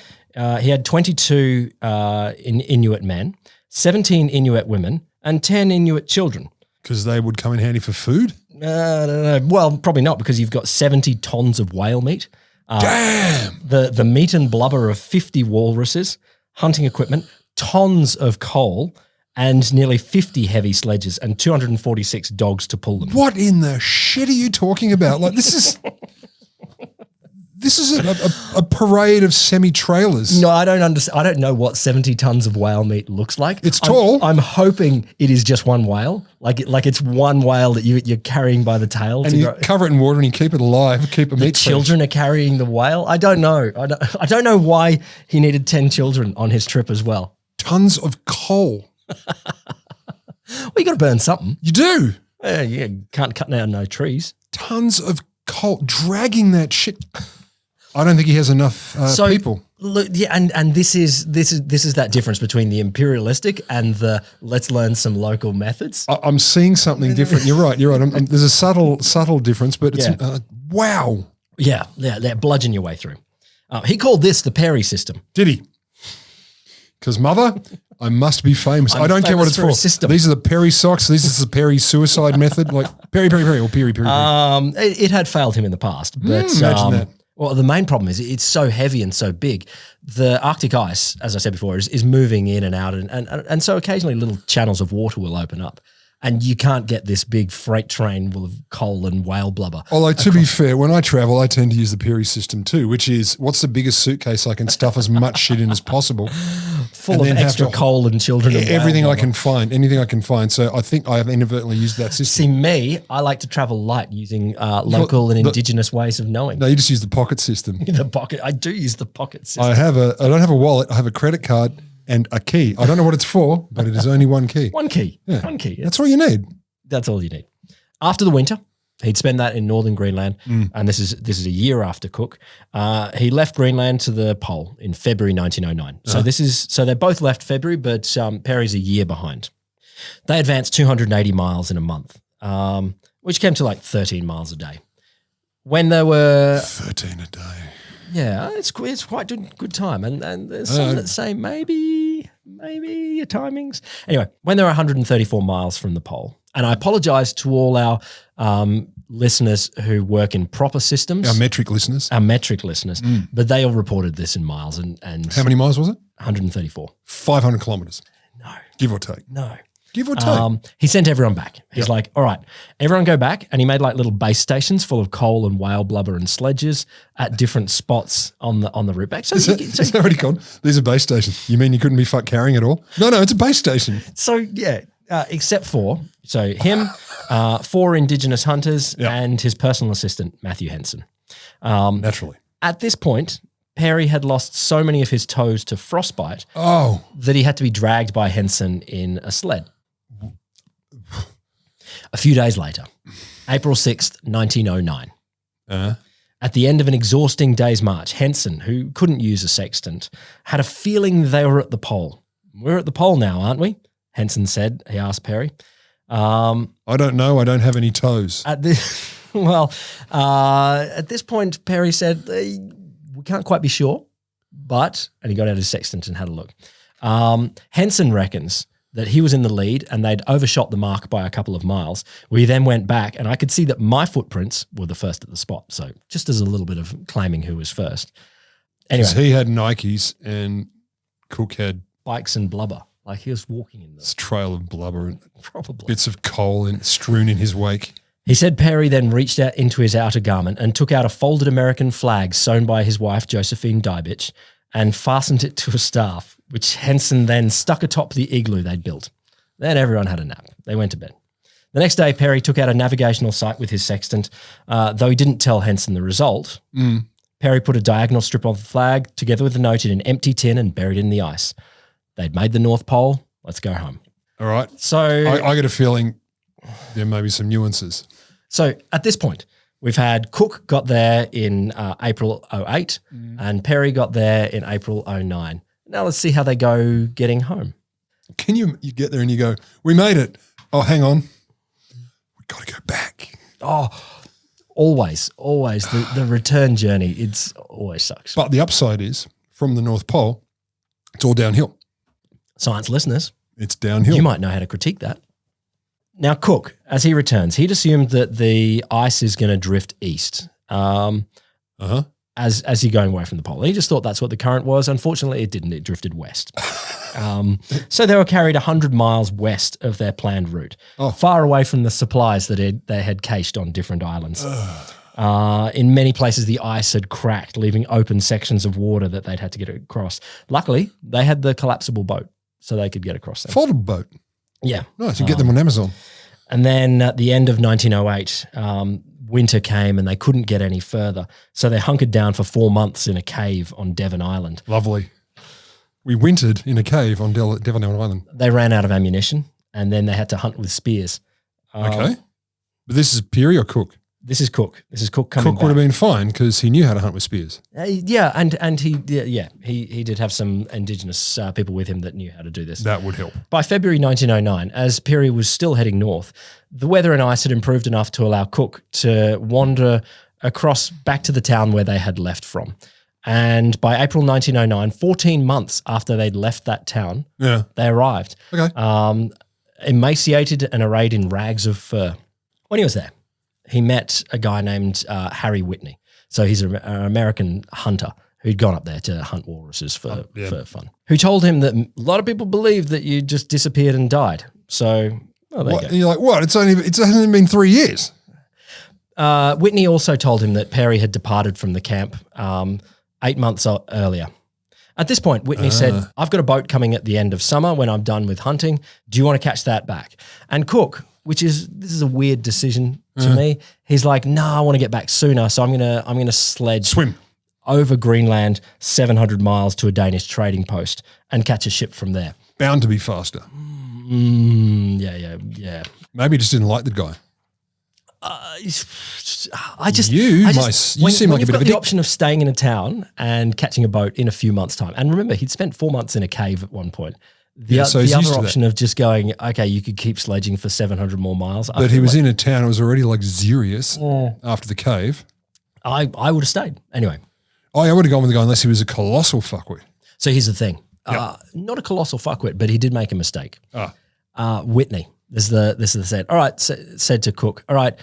He had 22 Inuit men, 17 Inuit women, and 10 Inuit children. Because they would come in handy for food? I don't know. Well, probably not, because you've got 70 tons of whale meat. Damn! The meat and blubber of 50 walruses, hunting equipment, tons of coal, and nearly 50 heavy sledges and 246 dogs to pull them. What in the shit are you talking about? Like, this is a parade of semi-trailers. No, I don't understand. I don't know what 70 tons of whale meat looks like. It's tall. I'm hoping it is just one whale. Like it's one whale that you're carrying by the tail. And you cover it in water and you keep it alive, keep a meat children are carrying the whale. I don't know. I don't know why he needed 10 children on his trip as well. Tons of coal. Well, you got to burn something. You do. You can't cut down no trees. Tons of coal, dragging that shit. I don't think he has enough people. Look, yeah, and this is that difference between the imperialistic and the let's learn some local methods. I'm seeing something different. You're right. There's a subtle difference, but it's wow. Yeah, bludgeon your way through. He called this the Peary system. Did he? Because mother, I must be famous. I don't care what it's for. These are the Peary socks. This is the Peary suicide method. Like Peary or Peary. It had failed him in the past, but imagine that. Well, the main problem is it's so heavy and so big. The Arctic ice, as I said before, is moving in and out, and so occasionally little channels of water will open up, and you can't get this big freight train full of coal and whale blubber. Although, to be fair, when I travel, I tend to use the Peary system too, which is what's the biggest suitcase I can stuff as much shit in as possible. Full of extra coal and children and everything I can find, anything I can find. So I think I have inadvertently used that system. See, me, I like to travel light using local and indigenous ways of knowing. No, you just use the pocket system. The pocket. I do use the pocket system. I don't have a wallet. I have a credit card and a key. I don't know what it's for, but it is only one key. One key. Yeah. One key. That's all you need. That's all you need. After the winter, he'd spend that in northern Greenland, and this is a year after Cook. He left Greenland to the pole in February 1909. So they both left February, but Peary's a year behind. They advanced 280 miles in a month, which came to like 13 miles a day. When they were 13 a day. Yeah, it's quite good time, and there's some that say maybe your timings. Anyway, when they were 134 miles from the pole, and I apologise to all our listeners who work in proper systems, our metric listeners, but they all reported this in miles. And how many miles was it? 134. 500 kilometres. No, give or take. No. Give or take. He sent everyone back. He's like, all right, everyone go back. And he made like little base stations full of coal and whale blubber and sledges at different spots on the route back. So is that what he called? These are base stations. You mean you couldn't be carrying it all? No, it's a base station. So yeah, except for him, 4 indigenous hunters and his personal assistant, Matthew Henson. Naturally. At this point, Peary had lost so many of his toes to frostbite that he had to be dragged by Henson in a sled. A few days later, April 6th, 1909. At the end of an exhausting day's march, Henson, who couldn't use a sextant, had a feeling they were at the pole. We're at the pole now, aren't we? Henson said. He asked Peary. I don't know. I don't have any toes. At this, at this point, Peary said, we can't quite be sure, but, and he got out his sextant and had a look. Henson reckons that he was in the lead and they'd overshot the mark by a couple of miles. We then went back and I could see that my footprints were the first at the spot. So just as a little bit of claiming who was first. Anyway. He had Nikes and Cook had bikes and blubber. Like he was walking in this trail of blubber and probably bits of coal strewn in his wake. He said Peary then reached out into his outer garment and took out a folded American flag sewn by his wife, Josephine Dybich, and fastened it to a staff, which Henson then stuck atop the igloo they'd built. Then everyone had a nap. They went to bed. The next day, Peary took out a navigational sight with his sextant, though he didn't tell Henson the result. Peary put a diagonal strip of the flag together with a note in an empty tin and buried it in the ice. They'd made the North Pole. Let's go home. All right. So I get a feeling there may be some nuances. So at this point, we've had Cook got there in April 08 and Peary got there in April 09. Now let's see how they go getting home. Can you get there and you go, we made it. Oh, hang on. We got to go back. Oh, always. The return journey, it's always sucks. But the upside is from the North Pole, it's all downhill. Science listeners, it's downhill. You might know how to critique that. Now, Cook, as he returns, he'd assumed that the ice is going to drift east as you're going away from the pole. He just thought that's what the current was. Unfortunately, it didn't. It drifted west. So they were carried 100 miles west of their planned route, far away from the supplies that they had cached on different islands. In many places, the ice had cracked, leaving open sections of water that they'd had to get across. Luckily, they had the collapsible boat, so they could get across them. Foldable boat. Yeah. Nice. You get them on Amazon. And then at the end of 1908, winter came and they couldn't get any further. So they hunkered down for 4 months in a cave on Devon Island. Lovely. We wintered in a cave on Devon Island. They ran out of ammunition and then they had to hunt with spears. Okay. But this is Peary or Cook? This is Cook. This is Cook coming Cook would have been fine because he knew how to hunt with spears. Yeah, and he did have some indigenous people with him that knew how to do this. That would help. By February 1909, as Peary was still heading north, the weather and ice had improved enough to allow Cook to wander across back to the town where they had left from. And by April 1909, 14 months after they'd left that town, they arrived. Okay. Emaciated and arrayed in rags of fur. When he was there, he met a guy named Harry Whitney. So he's an American hunter who'd gone up there to hunt walruses for fun, who told him that a lot of people believe that you just disappeared and died. So, there you go. And you're like, what? It's only been 3 years. Whitney also told him that Peary had departed from the camp 8 months earlier. At this point, Whitney said, I've got a boat coming at the end of summer when I'm done with hunting. Do you want to catch that back? And Cook, this is a weird decision to me. He's like, no, I want to get back sooner. So I'm gonna swim over Greenland 700 miles to a Danish trading post and catch a ship from there. Bound to be faster. Yeah. Maybe he just didn't like the guy. You seem like a bit of a the dick. option of staying in a town and catching a boat in a few months' time. And remember, he'd spent 4 months in a cave at one point. The other option of just going, okay, you could keep sledging for 700 more miles. But he was in a town. It was already luxurious after the cave. I would have stayed. Anyway. I would have gone with the guy unless he was a colossal fuckwit. So here's the thing. Not a colossal fuckwit, but he did make a mistake. Whitney, this is the said. All right, said to Cook, all right,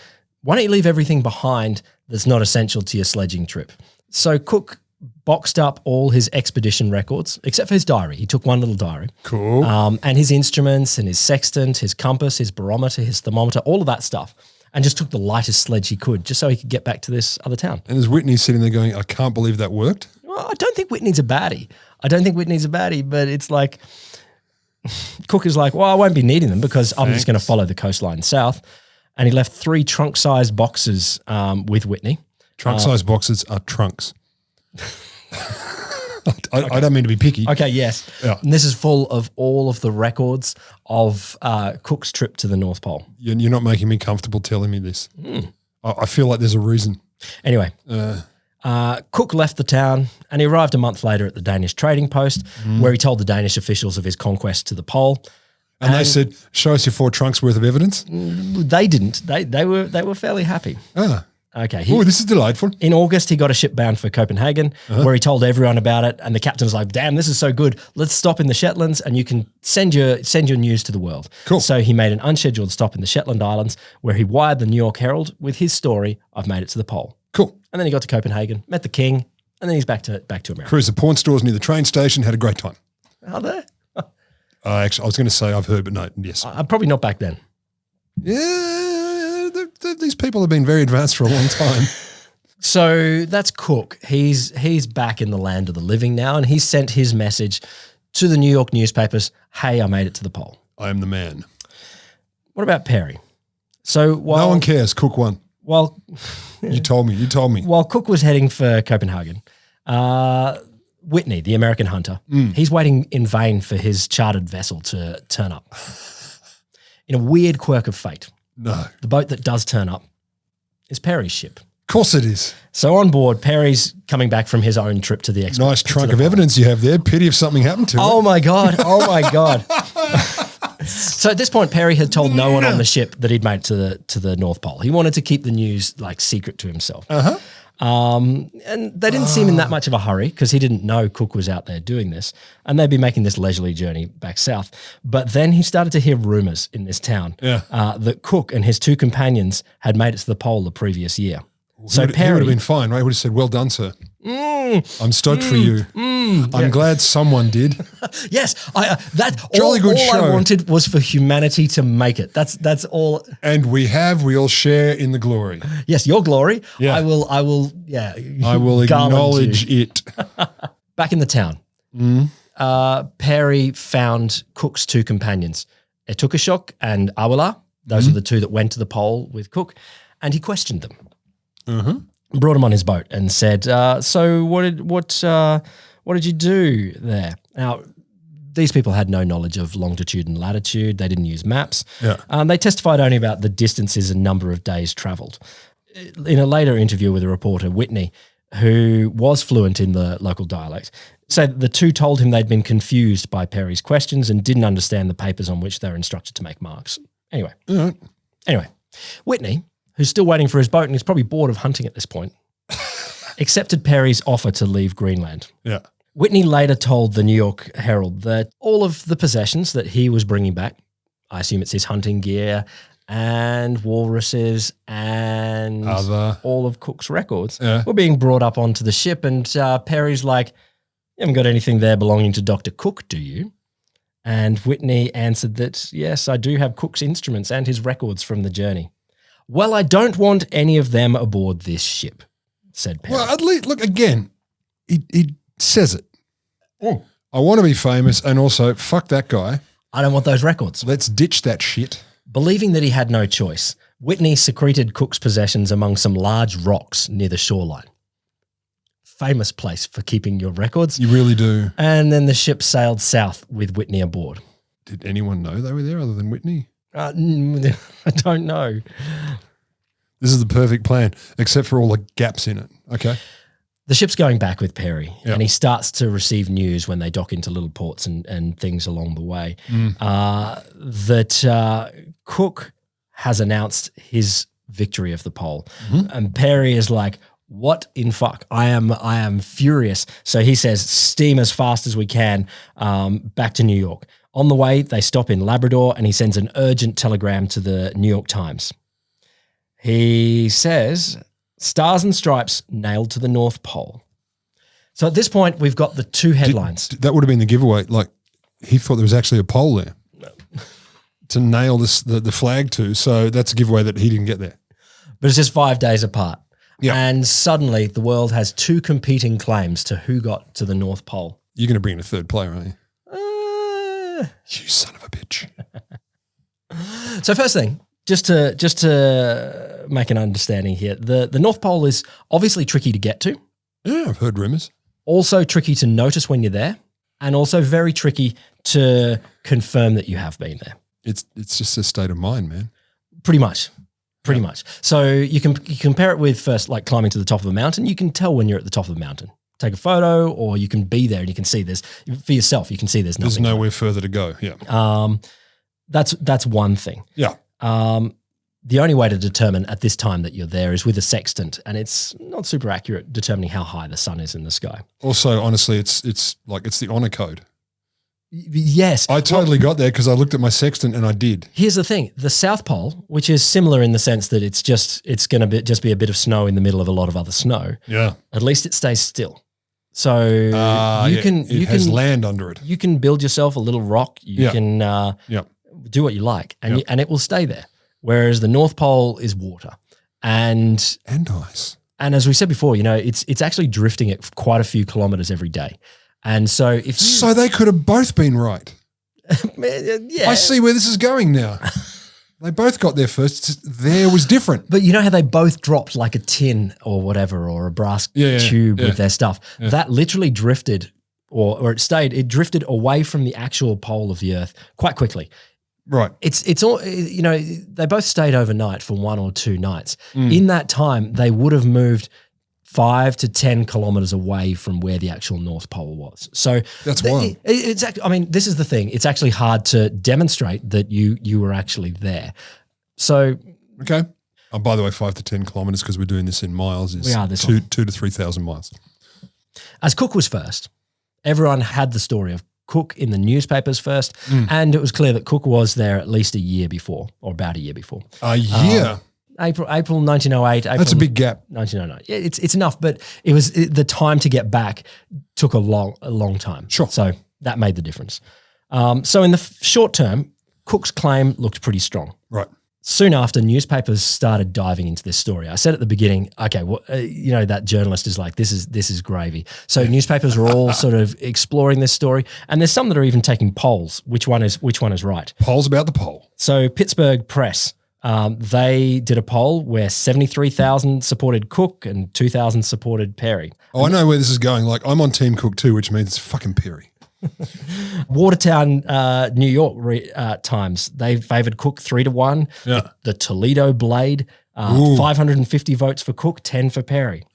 why don't you leave everything behind that's not essential to your sledging trip? So Cook boxed up all his expedition records, except for his diary. He took one little diary. Cool. And his instruments and his sextant, his compass, his barometer, his thermometer, all of that stuff, and just took the lightest sledge he could just so he could get back to this other town. And there's Whitney sitting there going, I can't believe that worked. Well, I don't think Whitney's a baddie, but it's like Cook is like, well, I won't be needing them because I'm just going to follow the coastline south. And he left 3 trunk-sized boxes with Whitney. Trunk-sized boxes are trunks. I don't mean to be picky. Okay, yes. Yeah. And this is full of all of the records of Cook's trip to the North Pole. You're not making me comfortable telling me this. I feel like there's a reason. Anyway, Cook left the town and he arrived a month later at the Danish trading post where he told the Danish officials of his conquest to the pole. And they said, show us your 4 trunks worth of evidence. They didn't. They were fairly happy. Ah. Okay. Oh, this is delightful. In August, he got a ship bound for Copenhagen where he told everyone about it. And the captain was like, damn, this is so good. Let's stop in the Shetlands and you can send your news to the world. Cool. So he made an unscheduled stop in the Shetland Islands where he wired the New York Herald with his story, I've made it to the pole. Cool. And then he got to Copenhagen, met the king, and then he's back to America. Cruised the porn stores near the train station, had a great time. Are there? Actually, I was going to say I've heard, but no, yes. Probably not back then. Yeah, these people have been very advanced for a long time. So that's Cook. He's back in the land of the living now, and he sent his message to the New York newspapers, hey, I made it to the pole. I am the man. What about Peary? So no one cares. Cook won. Well, you told me. While Cook was heading for Copenhagen, Whitney, the American hunter, he's waiting in vain for his chartered vessel to turn up. In a weird quirk of fate, no, the boat that does turn up is Peary's ship. Of course it is. So on board, Peary's coming back from his own trip to the expedition. Nice trunk of evidence you have there. Pity if something happened to it. Oh my God. Oh my God. So at this point, Peary had told no one on the ship that he'd made it to the North Pole. He wanted to keep the news like secret to himself. And they didn't seem in that much of a hurry because he didn't know Cook was out there doing this, and they'd be making this leisurely journey back south. But then he started to hear rumors in this town that Cook and his 2 companions had made it to the pole the previous year. So Peary Peary would have been fine, right? He would have said, well done, sir. I'm stoked for you. I'm glad someone did. Yes, Jolly good show. All I wanted was for humanity to make it. That's all. And we all share in the glory. Yes, your glory. Yeah. I will I will acknowledge it. Back in the town, Peary found Cook's 2 companions, Etukashok and Awala. Those are the 2 that went to the pole with Cook, and he questioned them. Brought him on his boat and said, so what did you do there? Now, these people had no knowledge of longitude and latitude. They didn't use maps. They testified only about the distances and number of days travelled. In a later interview with a reporter, Whitney, who was fluent in the local dialect, said the 2 told him they'd been confused by Peary's questions and didn't understand the papers on which they were instructed to make marks. Anyway, Whitney, who's still waiting for his boat and is probably bored of hunting at this point, accepted Peary's offer to leave Greenland. Yeah. Whitney later told the New York Herald that all of the possessions that he was bringing back, I assume it's his hunting gear and walruses and all of Cook's records, were being brought up onto the ship. And Peary's like, you haven't got anything there belonging to Dr. Cook, do you? And Whitney answered that, yes, I do have Cook's instruments and his records from the journey. Well, I don't want any of them aboard this ship, said Peary. Well, at least, look, again, he says it. I want to be famous, and also, fuck that guy. I don't want those records. Let's ditch that shit. Believing that he had no choice, Whitney secreted Cook's possessions among some large rocks near the shoreline. Famous place for keeping your records. You really do. And then the ship sailed south with Whitney aboard. Did anyone know they were there other than Whitney? I don't know. This is the perfect plan, except for all the gaps in it. Okay. The ship's going back with Peary, and he starts to receive news when they dock into little ports and things along the way that Cook has announced his victory of the pole. And Peary is like, what in fuck? I am furious. So he says, steam as fast as we can back to New York. On the way, they stop in Labrador, and he sends an urgent telegram to the New York Times. He says, Stars and Stripes nailed to the North Pole. So at this point, we've got the 2 headlines. That would have been the giveaway. Like, he thought there was actually a pole there to nail the flag to. So that's a giveaway that he didn't get there. But it's just 5 days apart. Yeah. And suddenly the world has 2 competing claims to who got to the North Pole. You're going to bring in a third player, aren't you? You son of a bitch. So first thing, just to make an understanding here, the North Pole is obviously tricky to get to. Yeah, I've heard rumors. Also tricky to notice when you're there, and also very tricky to confirm that you have been there. It's just a state of mind, man. Pretty much. So you can compare it with first like climbing to the top of a mountain. You can tell when you're at the top of the mountain. Take a photo, or you can be there and you can see this for yourself. You can see there's nothing. There's nowhere further to go. Yeah. That's one thing. Yeah. The only way to determine at this time that you're there is with a sextant, and it's not super accurate determining how high the sun is in the sky. Also, honestly, it's the honor code. Yes. I totally got there because I looked at my sextant and I did. Here's the thing. The South Pole, which is similar in the sense that it's going to just be a bit of snow in the middle of a lot of other snow. Yeah. At least it stays still. So it has land under it. You can build yourself a little rock. You can do what you like, and and it will stay there. Whereas the North Pole is water and ice. And as we said before, it's actually drifting at quite a few kilometers every day. And so so they could have both been right. Yeah. I see where this is going now. They both got there first. It's just there was different. But you know how they both dropped like a tin or whatever, or a brass tube with their stuff? Yeah. That literally drifted or it drifted away from the actual pole of the Earth quite quickly. Right. It's all, they both stayed overnight for 1 or 2 nights. In that time, they would have moved 5 to 10 kilometers away from where the actual North Pole was. So that's wild. This is the thing. It's actually hard to demonstrate that you were actually there. So okay. Oh, by the way, 5 to 10 kilometers, because we're doing this in miles, is 2 to 3,000 miles. As Cook was first, everyone had the story of Cook in the newspapers first, and it was clear that Cook was there at least a year before, or about a year before. A year? April 1908. That's a big gap. 1909. Yeah, it's enough, but the time to get back took a long time. Sure. So that made the difference. So in the short term, Cook's claim looked pretty strong. Right. Soon after, newspapers started diving into this story. I said at the beginning, okay, well, that journalist is like, this is gravy. So newspapers are all sort of exploring this story, and there's some that are even taking polls. Which one is right? Polls about the poll. So Pittsburgh Press, they did a poll where 73,000 supported Cook and 2,000 supported Peary. Oh, I know where this is going. Like, I'm on Team Cook too, which means it's fucking Peary. Watertown, New York Times, they favored Cook 3-1. Yeah. The Toledo Blade, 550 votes for Cook, 10 for Peary.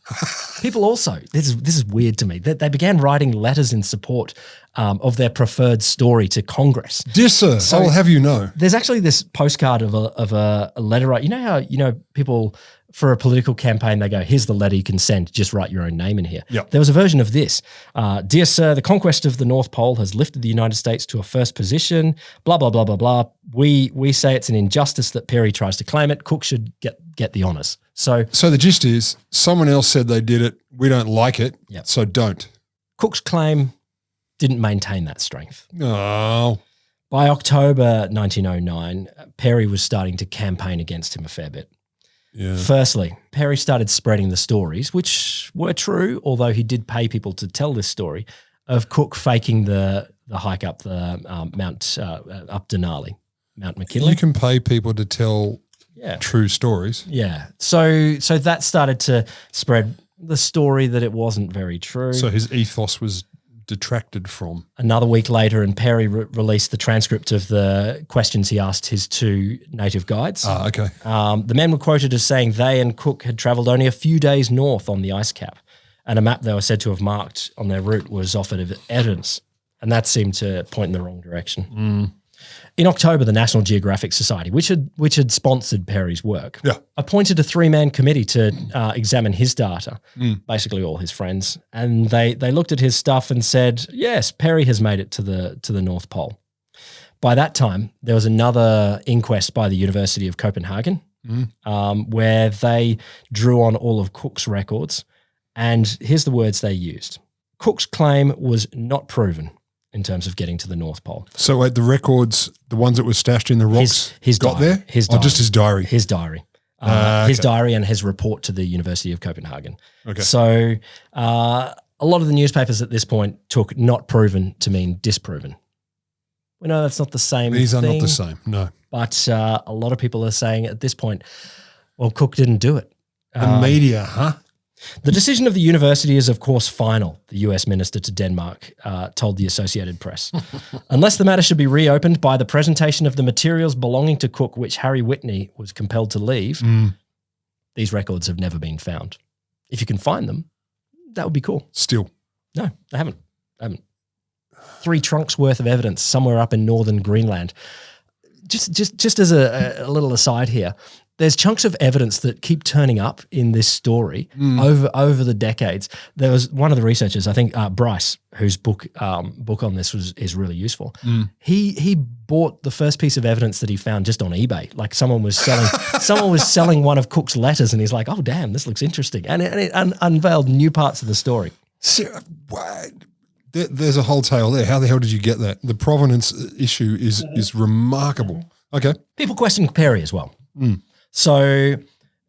People also, this is weird to me, they began writing letters in support of their preferred story to Congress. Dear sir, I will have you know. There's actually this postcard of a letter. You know how people for a political campaign, they go, here's the letter you can send, just write your own name in here. Yep. There was a version of this. Dear sir, the conquest of the North Pole has lifted the United States to a first position, blah, blah, blah, blah, blah. We say it's an injustice that Peary tries to claim it. Cook should get the honours. So the gist is someone else said they did it. We don't like it, so don't. Cook's claim didn't maintain that strength. Oh. By October 1909, Peary was starting to campaign against him a fair bit. Yeah. Firstly, Peary started spreading the stories, which were true, although he did pay people to tell this story, of Cook faking the hike up the up Denali, Mount McKinley. You can pay people to tell true stories. Yeah. So that started to spread the story that it wasn't very true. So his ethos was detracted from. Another week later, and Peary released the transcript of the questions he asked his 2 native guides. Ah, okay. The men were quoted as saying they and Cook had travelled only a few days north on the ice cap, and a map they were said to have marked on their route was offered as evidence, and that seemed to point in the wrong direction. In October, the National Geographic Society, which had sponsored Peary's work, appointed a 3-man committee to examine his data, basically all his friends, and they looked at his stuff and said, yes, Peary has made it to the North Pole. By that time, there was another inquest by the University of Copenhagen, where they drew on all of Cook's records, and here's the words they used. Cook's claim was not proven in terms of getting to the North Pole. So wait, the records, the ones that were stashed in the rocks, his got diary, there? His diary. Just his diary? His diary. His diary and his report to the University of Copenhagen. Okay. So a lot of the newspapers at this point took not proven to mean disproven. We know that's not the same These thing, are not the same, no. But a lot of people are saying at this point, well, Cook didn't do it. The media, huh? The decision of the university is, of course, final, the US minister to Denmark told the Associated Press. Unless the matter should be reopened by the presentation of the materials belonging to Cook, which Harry Whitney was compelled to leave, these records have never been found. If you can find them, that would be cool. Still. No, they haven't. 3 trunks worth of evidence somewhere up in northern Greenland. Just as a little aside here, there's chunks of evidence that keep turning up in this story over the decades. There was one of the researchers, I think Bryce, whose book on this is really useful. He bought the first piece of evidence that he found just on eBay. Like someone was selling one of Cook's letters, and he's like, "Oh damn, this looks interesting," and it unveiled new parts of the story. So, there's a whole tale there. How the hell did you get that? The provenance issue is remarkable. Okay, people question Peary as well. So,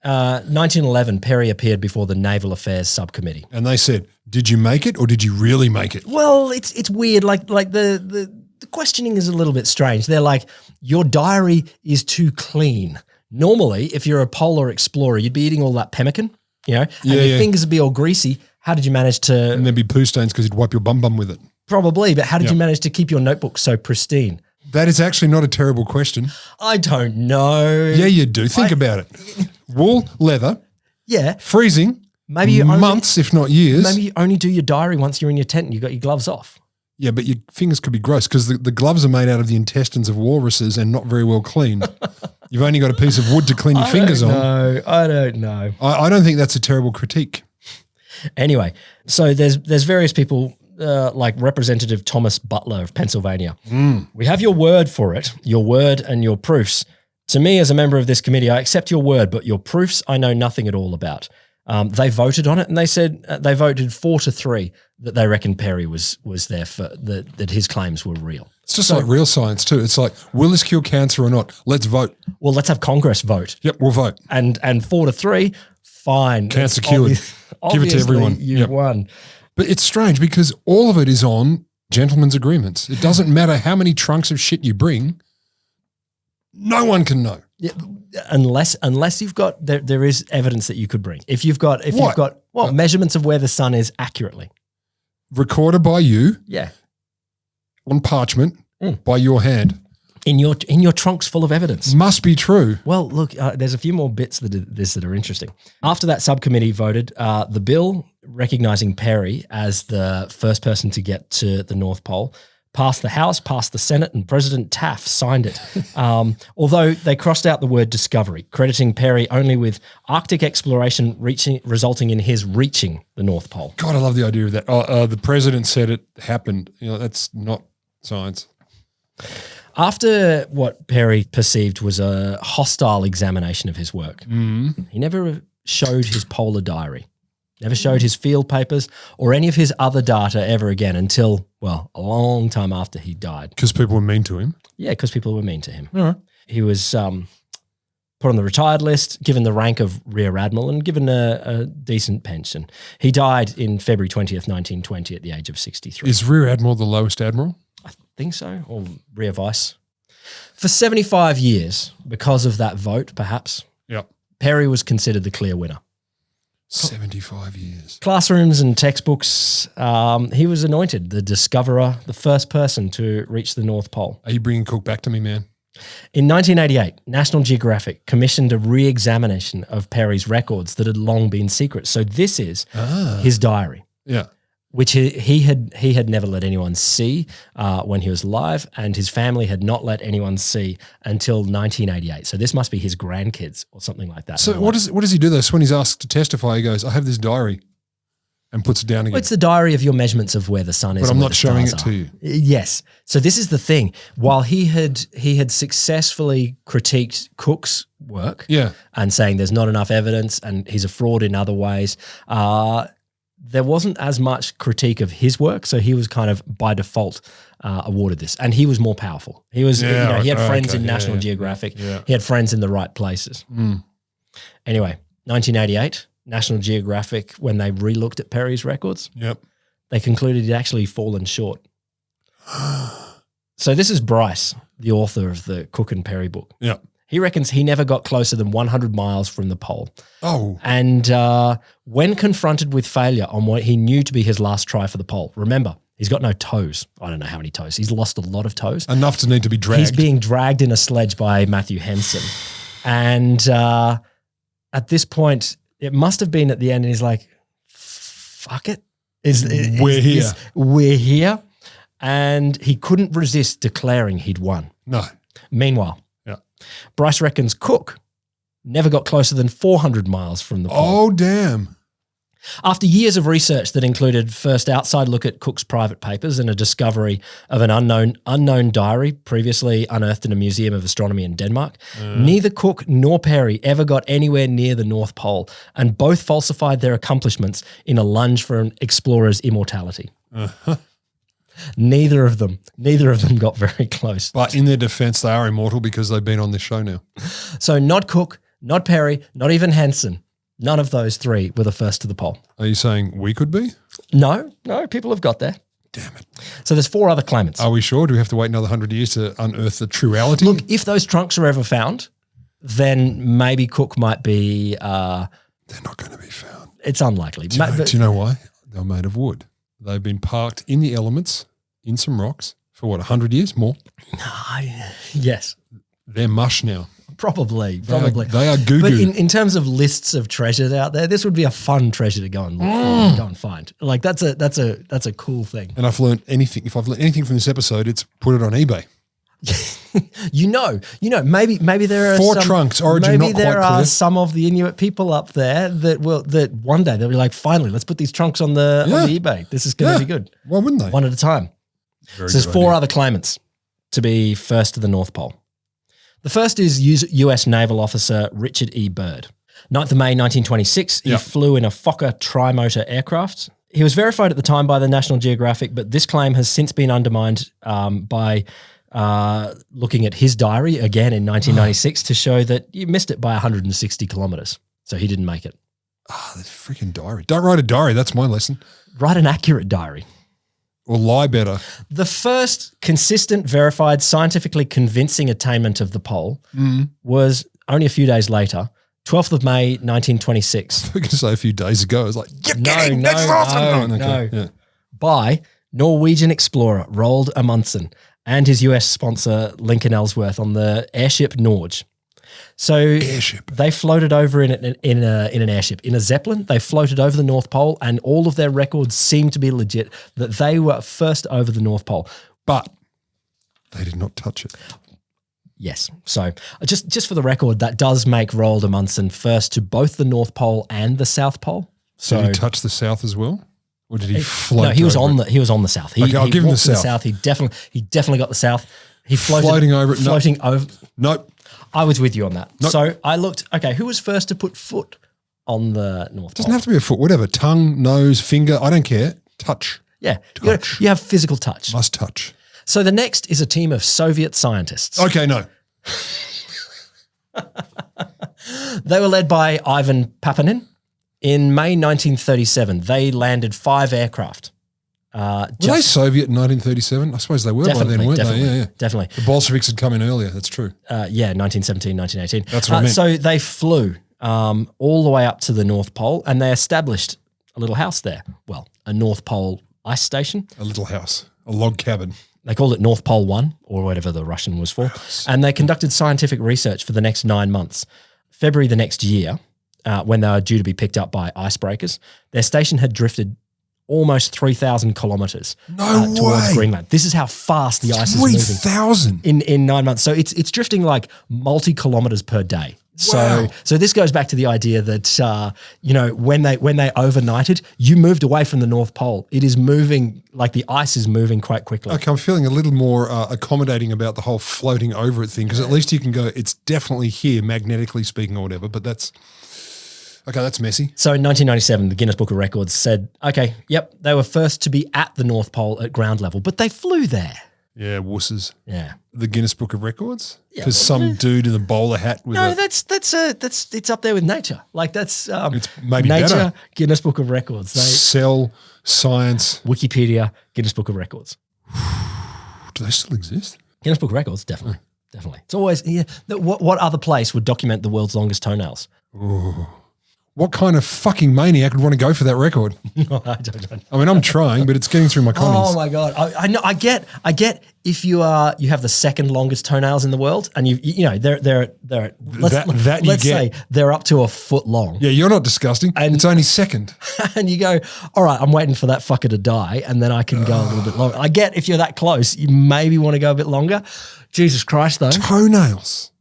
1911, Peary appeared before the Naval Affairs Subcommittee, and they said, "Did you make it, or did you really make it?" Well, it's weird. Like the questioning is a little bit strange. They're like, "Your diary is too clean." Normally, if you're a polar explorer, you'd be eating all that pemmican, and your fingers would be all greasy. How did you manage to? And there'd be poo stains because you'd wipe your bum with it. Probably, but how did you manage to keep your notebook so pristine? That is actually not a terrible question. I don't know. Yeah, you do. Think about it. Wool, leather. Yeah. Freezing. Maybe months, if not years. Maybe you only do your diary once you're in your tent and you've got your gloves off. Yeah, but your fingers could be gross because the gloves are made out of the intestines of walruses and not very well cleaned. You've only got a piece of wood to clean your fingers on. No, I don't know. I don't think that's a terrible critique. Anyway, so there's various people like Representative Thomas Butler of Pennsylvania. We have your word for it, your word and your proofs. To me, as a member of this committee, I accept your word, but your proofs I know nothing at all about. They voted on it, and they said they voted 4-3 that they reckon Peary was there for that his claims were real. It's just like real science too. It's like, will this cure cancer or not? Let's vote. Well, let's have Congress vote. Yep, we'll vote. And 4-3, fine. Cancer cured. Give it to everyone. You won. But it's strange because all of it is on gentlemen's agreements. It doesn't matter how many trunks of shit you bring. No one can know. Yeah, unless you've got there is evidence that you could bring. If you've got measurements of where the sun is accurately. Recorded by you. Yeah. On parchment by your hand. In your trunks full of evidence. Must be true. Well, look, there's a few more bits that are interesting. After that subcommittee voted, the bill recognizing Peary as the first person to get to the North Pole passed the House, passed the Senate, and President Taft signed it. Although they crossed out the word discovery, crediting Peary only with Arctic exploration resulting in his reaching the North Pole. God, I love the idea of that. The president said it happened. That's not science. After what Peary perceived was a hostile examination of his work, he never showed his polar diary, never showed his field papers or any of his other data ever again until, well, a long time after he died. Because people were mean to him? Yeah, because people were mean to him. All right. He was put on the retired list, given the rank of Rear Admiral and given a decent pension. He died in February 20th, 1920 at the age of 63. Is Rear Admiral the lowest admiral? I think so, or Rear Vice. For 75 years, because of that vote, perhaps, Peary was considered the clear winner. 75 years. Classrooms and textbooks, he was anointed the discoverer, the first person to reach the North Pole. Are you bringing Cook back to me, man? In 1988, National Geographic commissioned a re-examination of Peary's records that had long been secret. So this is his diary. Yeah. Which he had never let anyone see when he was alive, and his family had not let anyone see until 1988. So this must be his grandkids or something like that. So what does he do though? So when he's asked to testify, he goes, I have this diary, and puts it down again. Well, it's the diary of your measurements of where the sun is. But I'm not showing it to you. Yes. So this is the thing. While he had successfully critiqued Cook's work and saying there's not enough evidence and he's a fraud in other ways, there wasn't as much critique of his work, so he was kind of by default awarded this, and he was more powerful. He was, he had friends in National Geographic. Yeah. He had friends in the right places. Anyway, 1988, National Geographic, when they re-looked at Peary's records, they concluded he'd actually fallen short. So this is Bryce, the author of the Cook and Peary book. Yeah. He reckons he never got closer than 100 miles from the pole. Oh. And when confronted with failure on what he knew to be his last try for the pole, remember, he's got no toes. I don't know how many toes. He's lost a lot of toes. Enough to need to be dragged. He's being dragged in a sledge by Matthew Henson. And at this point, it must have been at the end, and he's like, fuck it. We're here. We're here. And he couldn't resist declaring he'd won. No. Meanwhile, Bryce reckons Cook never got closer than 400 miles from the pole. Oh, damn. After years of research that included first outside look at Cook's private papers and a discovery of an unknown diary previously unearthed in a museum of astronomy in Denmark, neither Cook nor Peary ever got anywhere near the North Pole, and both falsified their accomplishments in a lunge for an explorer's immortality. Neither of them got very close. But in their defense, they are immortal because they've been on this show now. So not Cook, not Peary, not even Hansen. None of those three were the first to the pole. Are you saying we could be? No, people have got there. Damn it. So there's 4 other claimants. Are we sure? Do we have to wait another 100 years to unearth the truality? Look, if those trunks are ever found, then maybe Cook might be... They're not going to be found. It's unlikely. Do you know why? They're made of wood. They've been parked in the elements, in some rocks, for 100 years? More? Yes. They're mush now. Probably. They are goo-goo. But in terms of lists of treasures out there, this would be a fun treasure to go and look for, go and find. Like that's a cool thing. And I've learned anything. If I've learned anything from this episode, it's put it on eBay. Maybe there are 4 trunks, origin maybe not quite there are clear. some of the Inuit people up there that one day they'll be like, finally, let's put these trunks on the eBay. This is going to be good. Why wouldn't they? One at a time. So there's 4 other claimants to be first to the North Pole. The first is U.S. naval officer Richard E. Byrd. 9th of May 1926, he flew in a Fokker trimotor aircraft. He was verified at the time by the National Geographic, but this claim has since been undermined by looking at his diary again in 1996 to show that you missed it by 160 kilometres. So he didn't make it. The freaking diary. Don't write a diary. That's my lesson. Write an accurate diary. Or lie better. The first consistent, verified, scientifically convincing attainment of the pole was only a few days later, 12th of May, 1926. I was going to say a few days ago. I was like, that's awesome. No. By Norwegian explorer Roald Amundsen and his US sponsor Lincoln Ellsworth on the airship Norge. So they floated over in an airship. In a Zeppelin, they floated over the North Pole, and all of their records seem to be legit, that they were first over the North Pole. But they did not touch it. Yes. So just for the record, that does make Roald Amundsen first to both the North Pole and the South Pole. So did he touch the South as well? Or did he float? No, he was over on it? He was on the South. I'll give him the South. He definitely got the South. He floating over it. Floating over. Nope. I was with you on that. Nope. So I looked, okay, who was first to put foot on the North Pole? Doesn't have to be a foot, whatever. Tongue, nose, finger, I don't care. Touch. Yeah. Touch. You have physical touch. Must touch. So the next is a team of Soviet scientists. Okay, no. They were led by Ivan Papanin. In May 1937, they landed 5 aircraft. Were they Soviet in 1937? I suppose they were by then, weren't they? Yeah. Definitely. The Bolsheviks had come in earlier. That's true. 1917, 1918. That's what I meant. So they flew all the way up to the North Pole, and they established a little house there. Well, a North Pole ice station. A little house, a log cabin. They called it North Pole 1, or whatever the Russian was for. And they conducted scientific research for the next 9 months. February the next year, when they were due to be picked up by icebreakers, their station had drifted almost 3,000 kilometres towards Greenland. This is how fast the ice is moving. 3,000? In 9 months. So it's drifting like multi-kilometres per day. Wow. So this goes back to the idea that, when they overnighted, you moved away from the North Pole. It is moving, like the ice is moving quite quickly. Okay, I'm feeling a little more accommodating about the whole floating over it thing, because at least you can go, it's definitely here, magnetically speaking or whatever, but that's messy. So in 1997, the Guinness Book of Records said, okay, yep, they were first to be at the North Pole at ground level, but they flew there. Yeah, wusses. Yeah. The Guinness Book of Records? Yeah, because some dude in a bowler hat with that's it's up there with nature. Like that's it's maybe nature, better. Guinness Book of Records. Cell, science. Wikipedia, Guinness Book of Records. Do they still exist? Guinness Book of Records, definitely. Definitely. It's always, what other place would document the world's longest toenails? Ooh. What kind of fucking maniac would want to go for that record? No, I don't know. I mean, I'm trying, but it's getting through my commies. Oh my God. I know. I get if you have the second longest toenails in the world and let's say they're up to a foot long. Yeah, you're not disgusting. And it's only second. And you go, all right, I'm waiting for that fucker to die and then I can go a little bit longer. I get if you're that close, you maybe want to go a bit longer. Jesus Christ though. Toenails.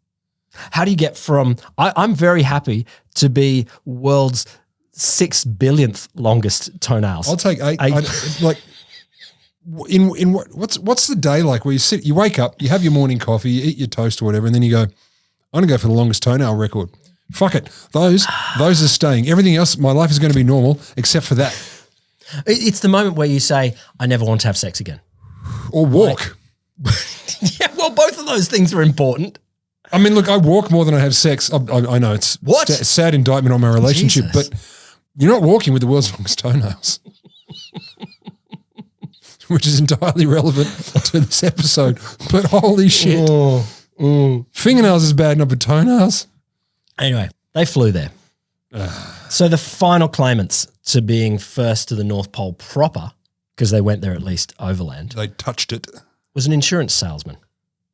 How do you get from? I'm very happy to be world's 6 billionth longest toenails. I'll take 8. What's the day like where you wake up, you have your morning coffee, you eat your toast or whatever, and then you go, I'm going to go for the longest toenail record. Fuck it. Those are staying. Everything else, my life is going to be normal except for that. It's the moment where you say, I never want to have sex again. Or walk. Yeah, well, both of those things are important. I mean, look, I walk more than I have sex. I know it's a sad indictment on my relationship, Jesus. but you're not walking with the world's longest toenails, which is entirely relevant to this episode. But holy shit. Fingernails is bad enough, but toenails? Anyway, they flew there. So the final claimants to being first to the North Pole proper, because they went there at least overland, They touched it. was an insurance salesman.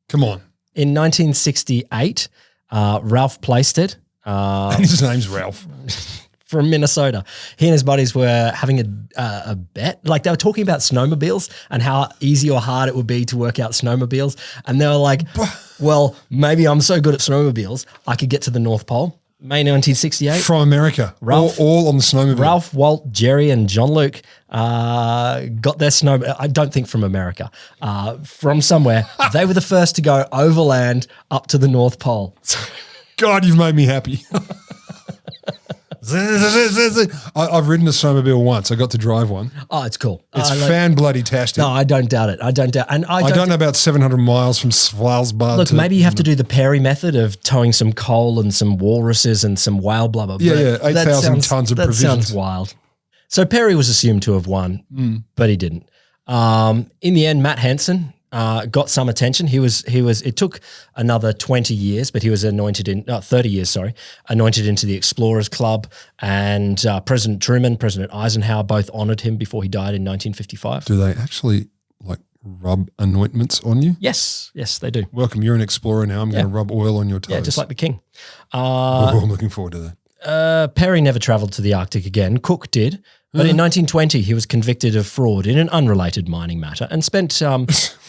Come on. In 1968, Ralph Plaisted, And his name's Ralph. from Minnesota, he and his buddies were having a bet. Like, they were talking about snowmobiles and how easy or hard it would be to work out snowmobiles. And they were like, well, maybe I'm so good at snowmobiles, I could get to the North Pole. May 1968. From America. Ralph- all on the snowmobile. Ralph, Walt, Jerry, and John Luke got their snow. I don't think from America, from somewhere. They were the first to go overland up to the North Pole. God, you've made me happy. I've ridden a snowmobile once. I got to drive one. Oh, it's cool. It's fan-bloody-tastic. No, I don't doubt it. I don't doubt. And I don't know about 700 miles from Svalbard. Look, maybe you have to do the Peary method of towing some coal and some walruses and some whale blubber. Yeah, but 8,000 tons of provisions. That sounds wild. So Peary was assumed to have won, but he didn't. In the end, Matt Henson got some attention. It took another 20 years, but he was 30 years, sorry, anointed into the Explorers Club, and President Truman, President Eisenhower both honored him before he died in 1955. Do they actually rub anointments on you? Yes, they do. Welcome, you're an explorer now. I'm going to rub oil on your toes. Yeah, just like the king. I'm looking forward to that. Peary never travelled to the Arctic again. Cook did. But in 1920, he was convicted of fraud in an unrelated mining matter and spent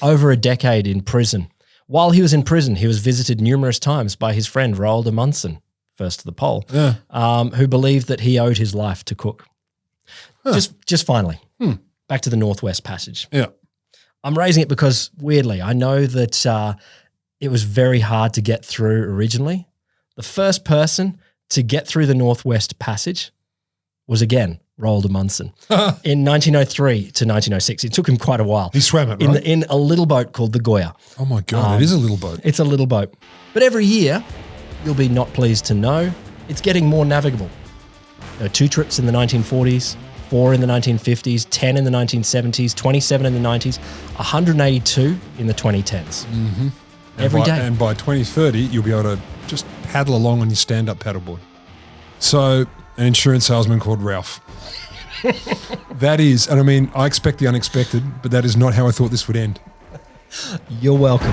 over a decade in prison. While he was in prison, he was visited numerous times by his friend Roald Amundsen, first to the pole, who believed that he owed his life to Cook. Just finally, back to the Northwest Passage. Yeah. I'm raising it because, weirdly, I know that it was very hard to get through originally. The first person to get through the Northwest Passage was, again, Roald Amundsen in 1903 to 1906. It took him quite a while. He swam it, right? In a little boat called the Goya. Oh, my God, it is a little boat. It's a little boat. But every year, you'll be not pleased to know, it's getting more navigable. There were 2 trips in the 1940s, 4 in the 1950s, 10 in the 1970s, 27 in the 90s, 182 in the 2010s. Mm-hmm. Every day. And by 2030, you'll be able to just paddle along on your stand-up paddleboard. So, an insurance salesman called Ralph. That is, and I mean, I expect the unexpected, but that is not how I thought this would end. You're welcome.